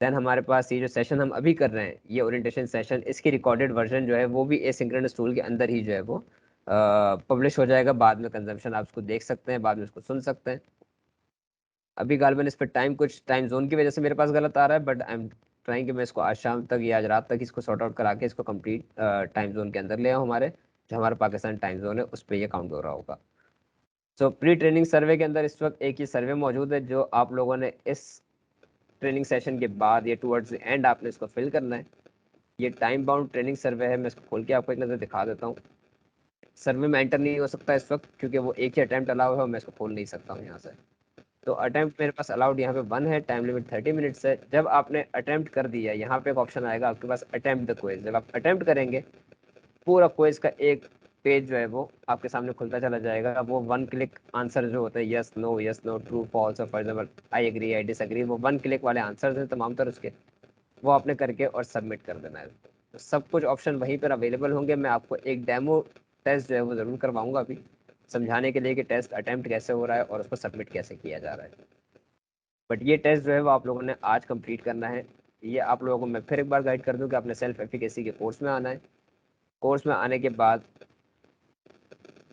देन हमारे पास ये जो सेशन हम अभी कर रहे हैं, ये ओरिएंटेशन सेशन, इसकी रिकॉर्डेड वर्जन जो है वो भी एसिंक्रोनस टूल के अंदर ही जो है वो पब्लिश हो जाएगा। बाद में कंजम्पशन आप उसको देख सकते हैं, बाद में उसको सुन सकते हैं। अभी गालबन इस पर टाइम, कुछ टाइम जोन की वजह से मेरे पास गलत आ रहा है, बट आई एम ट्राइंग कि मैं इसको आज शाम तक या आज रात तक इसको सॉर्ट आउट करा के इसको कंप्लीट टाइम जोन के अंदर ले आऊँ। हमारे जो हमारा पाकिस्तान टाइम जोन है उस पर ये काउंट हो रहा होगा। सो प्री ट्रेनिंग सर्वे के अंदर इस वक्त एक ही सर्वे मौजूद है जो आप लोगों ने इस ट्रेनिंग सेशन के बाद या टुवर्ड्स द एंड आपने इसको फिल करना है। ये टाइम बाउंड ट्रेनिंग सर्वे है, मैं इसको खोल के आपको एक नज़र दिखा देता हूँ। सर्वे में एंटर नहीं हो सकता इस वक्त क्योंकि वो एक ही अटैम्प्ट अलाउ है और मैं इसको खोल नहीं सकता हूँ यहाँ से। तो अटैम्प्ट मेरे पास अलाउड यहाँ पे 1 है, टाइम लिमिट 30 मिनट्स है। जब आपने अटैम्प्ट कर दिया, यहाँ पे एक ऑप्शन आएगा आपके पास अटैम्प्ट द क्विज। जब आप अटैम्प्ट करेंगे, पूरा क्विज का एक पेज जो है वो आपके सामने खुलता चला जाएगा। वो 1 क्लिक आंसर जो होते हैं, यस नो ट्रू फॉल्स, और for example I agree I disagree, वो 1 क्लिक वाले आंसर हैं तमाम तर उसके, वो आपने करके और सबमिट कर देना है। तो सब कुछ ऑप्शन वहीं पर अवेलेबल होंगे। मैं आपको एक डेमो टेस्ट जो है वो ज़रूर करवाऊंगा अभी, समझाने के लिए कि टेस्ट अटैम्प्ट कैसे हो रहा है और उसको सबमिट कैसे किया जा रहा है। बट ये टेस्ट जो है वो आप लोगों ने आज कंप्लीट करना है। ये आप लोगों को मैं फिर एक बार गाइड कर दूं कि आपने सेल्फ एफिकेसी के कोर्स में आना है। कोर्स में आने के बाद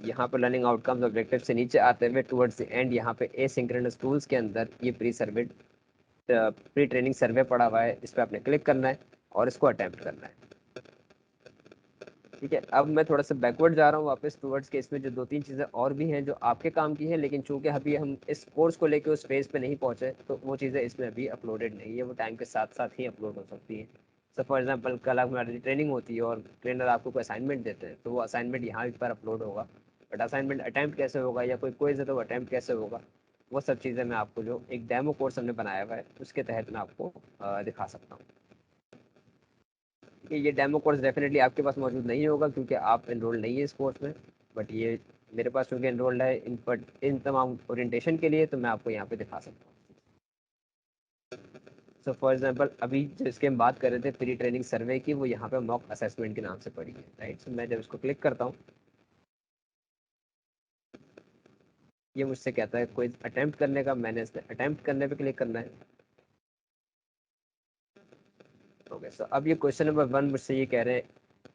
यहाँ पर लर्निंग आउटकम्स ऑब्जेक्टिव से नीचे आते हुए टुवर्ड्स द एंड यहाँ पे एसिंक्रोनस टूल्स के अंदर ये प्री ट्रेनिंग सर्वे पड़ा हुआ है, इस पर आपने क्लिक करना है और इसको अटैम्प्ट करना है। ठीक है, अब मैं थोड़ा सा बैकवर्ड जा रहा हूँ वापस टुवर्ड्स के। इसमें जो 2-3 चीज़ें और भी हैं जो आपके काम की हैं, लेकिन चूंकि अभी हम इस कोर्स को लेके उस फेज पे नहीं पहुंचे, तो वो चीज़ें इसमें अभी अपलोडेड नहीं है, वो टाइम के साथ साथ ही अपलोड हो सकती है। सो फॉर एग्जाम्पल कल हमारी ट्रेनिंग होती है और ट्रेनर आपको कोई असाइनमेंट देते हैं, तो वो असाइनमेंट यहाँ पर अपलोड होगा। बट असाइनमेंट अटैम्प्ट कैसे होगा या कोई क्विज है तो वो अटैम्प्ट कैसे होगा, वो सब चीज़ें मैं आपको जो एक डेमो कोर्स हमने बनाया हुआ है उसके तहत मैं आपको दिखा सकता हूँ। कि ये डेमो कोर्स डेफिनेटली आपके पास मौजूद नहीं होगा क्योंकि आप एनरोल्ड नहीं है इस कोर्स में, बट ये मेरे पास क्योंकि एनरोल्ड है इन तमाम ओरिएंटेशन के लिए, तो मैं आपको यहाँ पे दिखा सकता हूँ। सो फॉर एग्जांपल अभी जो इसके हम बात कर रहे थे प्री ट्रेनिंग सर्वे की, वो यहाँ पे मॉक असेसमेंट के नाम से पड़ी है, राइट। सो मैं जब इसको क्लिक करता हूँ, ये मुझसे कहता है कोई अटैम्प्ट करने का, मैंने इसमें अटैम्प्ट करने पे क्लिक करना है। ओके, सो अब ये क्वेश्चन नंबर 1 मुझसे ये कह रहे हैं,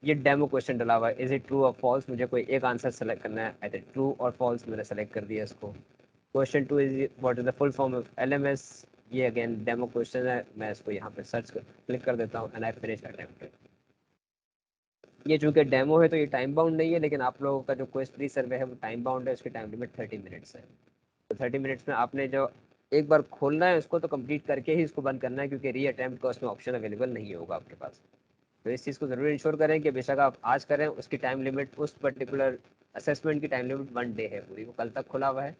ये डेमो क्वेश्चन डला हुआ है, इज इट ट्रू और फॉल्स। मुझे कोई एक आंसर सेलेक्ट करना है, आई ट्रू और फॉल्स, मैंने सेलेक्ट कर दिया इसको। Question 2 is what is the full form of LMS. ये अगेन डेमो क्वेश्चन है, मैं इसको यहाँ पे क्लिक कर देता हूँ एंड आई फिनिश अटेम्प्ट। ये चूंकि डेमो है तो ये टाइम बाउंड नहीं है, लेकिन आप लोगों का जो क्वेश्चन प्री सर्वे है वो टाइम बाउंड है, उसकी टाइम लिमिट 30 मिनट्स है। तो 30 मिनट्स में आपने जो एक बार खोलना है उसको तो कंप्लीट करके ही इसको बंद करना है, क्योंकि री अटेम्प्ट का उसमें ऑप्शन अवेलेबल नहीं होगा आपके पास। तो इस चीज़ को ज़रूर इंश्योर करें कि बेशक आप आज करें, उसकी टाइम लिमिट, उस पर्टिकुलर असेसमेंट की टाइम लिमिट 1 डे है पूरी, वो कल तक खुला हुआ है।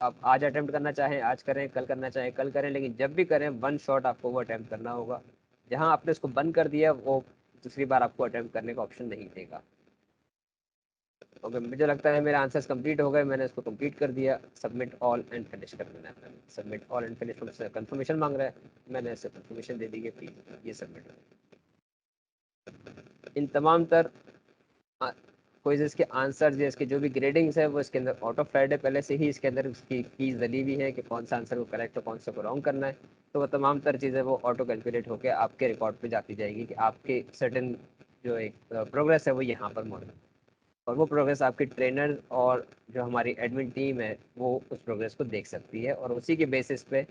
आप आज अटेम्प्ट करना चाहें आज करें, कल करना चाहें कल करें, लेकिन जब भी करें 1 शॉट आपको वो अटेम्प्ट करना होगा। जहां आपने उसको बंद कर दिया वो दूसरी बार आपको अटेम्प्ट करने का ऑप्शन नहीं देगा। ओके, मुझे लगता है मेरे आंसर्स कंप्लीट हो गए, मैंने इसको कंप्लीट कर दिया। सबमिट ऑल एंड फिनिश कर देना है। सबमिट ऑल एंड फिनिश मुझसे कंफर्मेशन मांग रहा है, मैंने इसे कंफर्मेशन दे दी है, प्लीज ये सबमिट। इन तमाम तर क्विज़ के आंसर या इसके जो भी ग्रेडिंग्स है वो इसके अंदर ऑटो फ्लाइड है, पहले से ही इसके अंदर उसकी कीज डली हुई है कि कौन सा आंसर को करेक्ट और कौन सा को रॉन्ग करना है। तो वो तमाम तर चीज़ें वो ऑटो कैलकुलेट होकर आपके रिकॉर्ड पे जाती जाएगी कि आपके सर्टेन जो एक प्रोग्रेस है वो यहाँ पर मौजूद है, और वो प्रोग्रेस आपके ट्रेनर और जो हमारी एडमिन टीम है वो उस प्रोग्रेस को देख सकती है, और उसी के बेसिस पे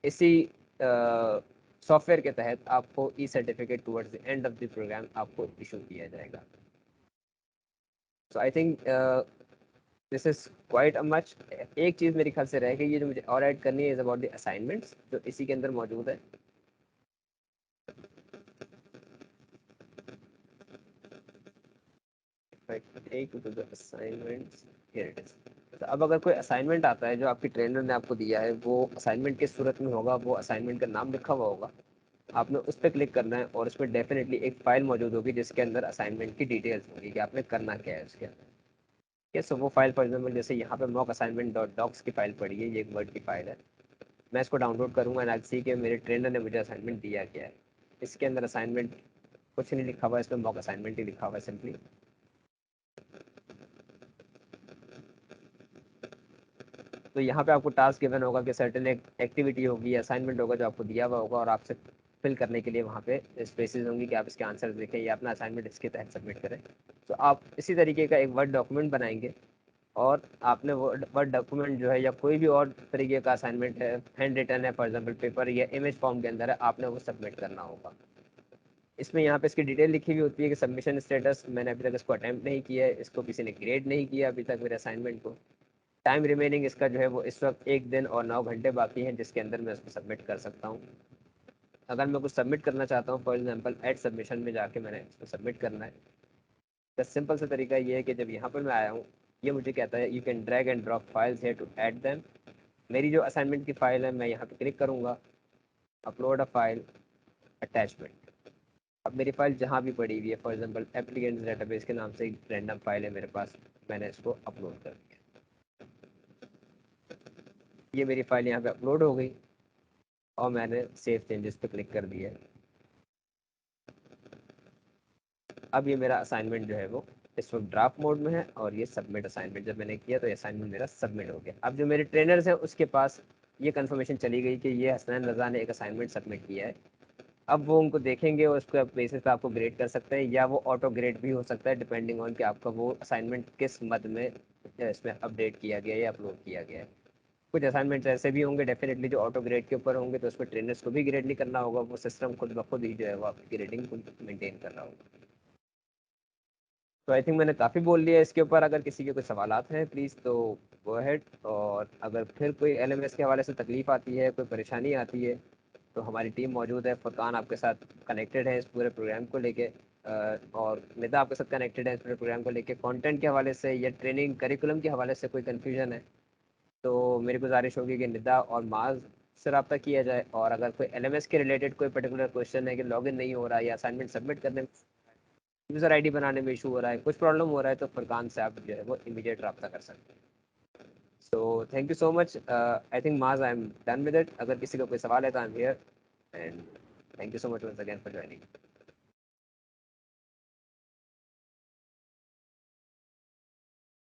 इसी सॉफ्टवेयर के तहत आपको e certificate towards the end of the program आपको इशू किया जाएगा। So I think this is quite a much. एक चीज मेरे ख्याल से रह गई है जो मुझे और ऐड करनी है, इज अबाउट द असाइनमेंट्स जो इसी के अंदर मौजूद है। एक तो the assignments, here it is. तो अब अगर कोई असाइनमेंट आता है जो आपकी ट्रेनर ने आपको दिया है, वो असाइनमेंट किस सूरत में होगा, वो असाइनमेंट का नाम लिखा हुआ होगा, आपने उस पर क्लिक करना है और उसमें डेफिनेटली एक फाइल मौजूद होगी जिसके अंदर असाइनमेंट की डिटेल्स होगी कि आपने करना क्या है उसके अंदर। ठीक, सो वो फाइल फॉर एग्जाम्पल जैसे यहाँ पे मॉक असाइनमेंट डॉट डॉक्स की फाइल पड़ी है, ये एक वर्ड की फाइल है। मैं इसको डाउनलोड करूँगा एंड आई सी कि मेरे ट्रेनर ने मुझे असाइनमेंट दिया क्या है। इसके अंदर असाइनमेंट कुछ नहीं लिखा हुआ है, इसमें मॉक असाइनमेंट ही लिखा हुआ है सिंपली। तो यहाँ पे आपको टास्क गिवन होगा कि सर्टेन एक एक्टिविटी होगी, असाइनमेंट होगा जो आपको दिया हुआ होगा और आपसे फिल करने के लिए वहाँ पे स्पेसेस होंगी कि आप इसके आंसर देखें या अपना असाइनमेंट इसके तहत सबमिट करें। तो आप इसी तरीके का एक वर्ड डॉक्यूमेंट बनाएंगे और आपने वर्ड डॉक्यूमेंट जो है या कोई भी और तरीके का असाइनमेंट है, हैंड रिटन है फॉर एग्जाम्पल पेपर या इमेज फॉर्म के अंदर है, आपने वो सबमिट करना होगा। इसमें यहाँ पे इसकी डिटेल लिखी हुई होती है कि सबमिशन स्टेटस, मैंने अभी तक इसको अटैम्प्ट नहीं किया है, इसको किसी ने ग्रेड नहीं किया अभी तक मेरे असाइनमेंट को। टाइम रिमेनिंग इसका जो है वो इस वक्त 1 दिन और 9 घंटे बाकी हैं जिसके अंदर मैं इसको सबमिट कर सकता हूँ। अगर मैं कुछ सबमिट करना चाहता हूँ, फॉर एग्जाम्पल एड सबमिशन में जाके मैंने इसको सबमिट करना है, तो सिंपल सा तरीका ये है कि जब यहाँ पर मैं आया हूँ, ये मुझे कहता है you can drag and drop files here to add them. मेरी जो असाइनमेंट की फाइल है मैं यहाँ पे क्लिक करूँगा, अपलोड अ फाइल, अटैचमेंट। अब मेरी फाइल जहाँ भी पड़ी हुई है, फॉर एग्जाम्पल एप्लीकेंट्स डेटाबेस के नाम से एक रैंडम फाइल है मेरे पास, मैंने इसको अपलोड कर दिया। ये मेरी फाइल यहाँ पे अपलोड हो गई और मैंने सेव चेंजेस पे क्लिक कर दिया। अब ये मेरा असाइनमेंट जो है वो इस वक्त ड्राफ्ट मोड में है और ये सबमिट असाइनमेंट जब मैंने किया तो ये असाइनमेंट मेरा सबमिट हो गया। अब जो मेरे ट्रेनर्स हैं उसके पास ये कंफर्मेशन चली गई कि ये हसनैन रज़ा ने एक असाइनमेंट सबमिट किया है। अब वो उनको देखेंगे और उसके बेसिस पे आपको ग्रेड कर सकते हैं या वो ऑटो ग्रेड भी हो सकता है डिपेंडिंग ऑन कि आपका वो असाइनमेंट किस मद में इसमें अपडेट किया गया है या अपलोड किया गया है। कुछ असाइनमेंट्स ऐसे भी होंगे डेफिनेटली जो ऑटो ग्रेड के ऊपर होंगे, तो उसमें ट्रेनर्स को भी ग्रेड नहीं करना होगा, वो सिस्टम खुद ब खुद ही जो है वो आपकी ग्रेडिंग को मेंटेन कर रहा होगा। तो आई थिंक मैंने काफ़ी बोल लिया इसके ऊपर। अगर किसी के कोई सवालात हैं प्लीज़ तो गो अहेड, और अगर फिर कोई एलएमएस के हवाले से तकलीफ आती है, कोई परेशानी आती है, तो हमारी टीम मौजूद है। फुरकान आपके साथ कनेक्टेड है इस पूरे प्रोग्राम को लेके, और निदा आपके साथ कनेक्टेड है इस पूरे प्रोग्राम को लेके। कंटेंट के हवाले से या ट्रेनिंग करिकुलम के हवाले से कोई कन्फ्यूजन है तो मेरी गुजारिश होगी कि निदा और माज से रब्ता किया जाए। और अगर कोई एलएमएस के रिलेटेड कोई पर्टिकुलर क्वेश्चन है कि लॉगिन नहीं हो रहा है या असाइनमेंट सबमिट करने में, यूज़र आईडी बनाने में इशू हो रहा है, कुछ प्रॉब्लम हो रहा है, तो फुरकान से आप जो है वो इमीडिएट रब्ता कर सकते हैं। So thank you so much. I think माज I am done with it. अगर किसी का कोई सवाल है तो I am here, and thank you so much once again for joining.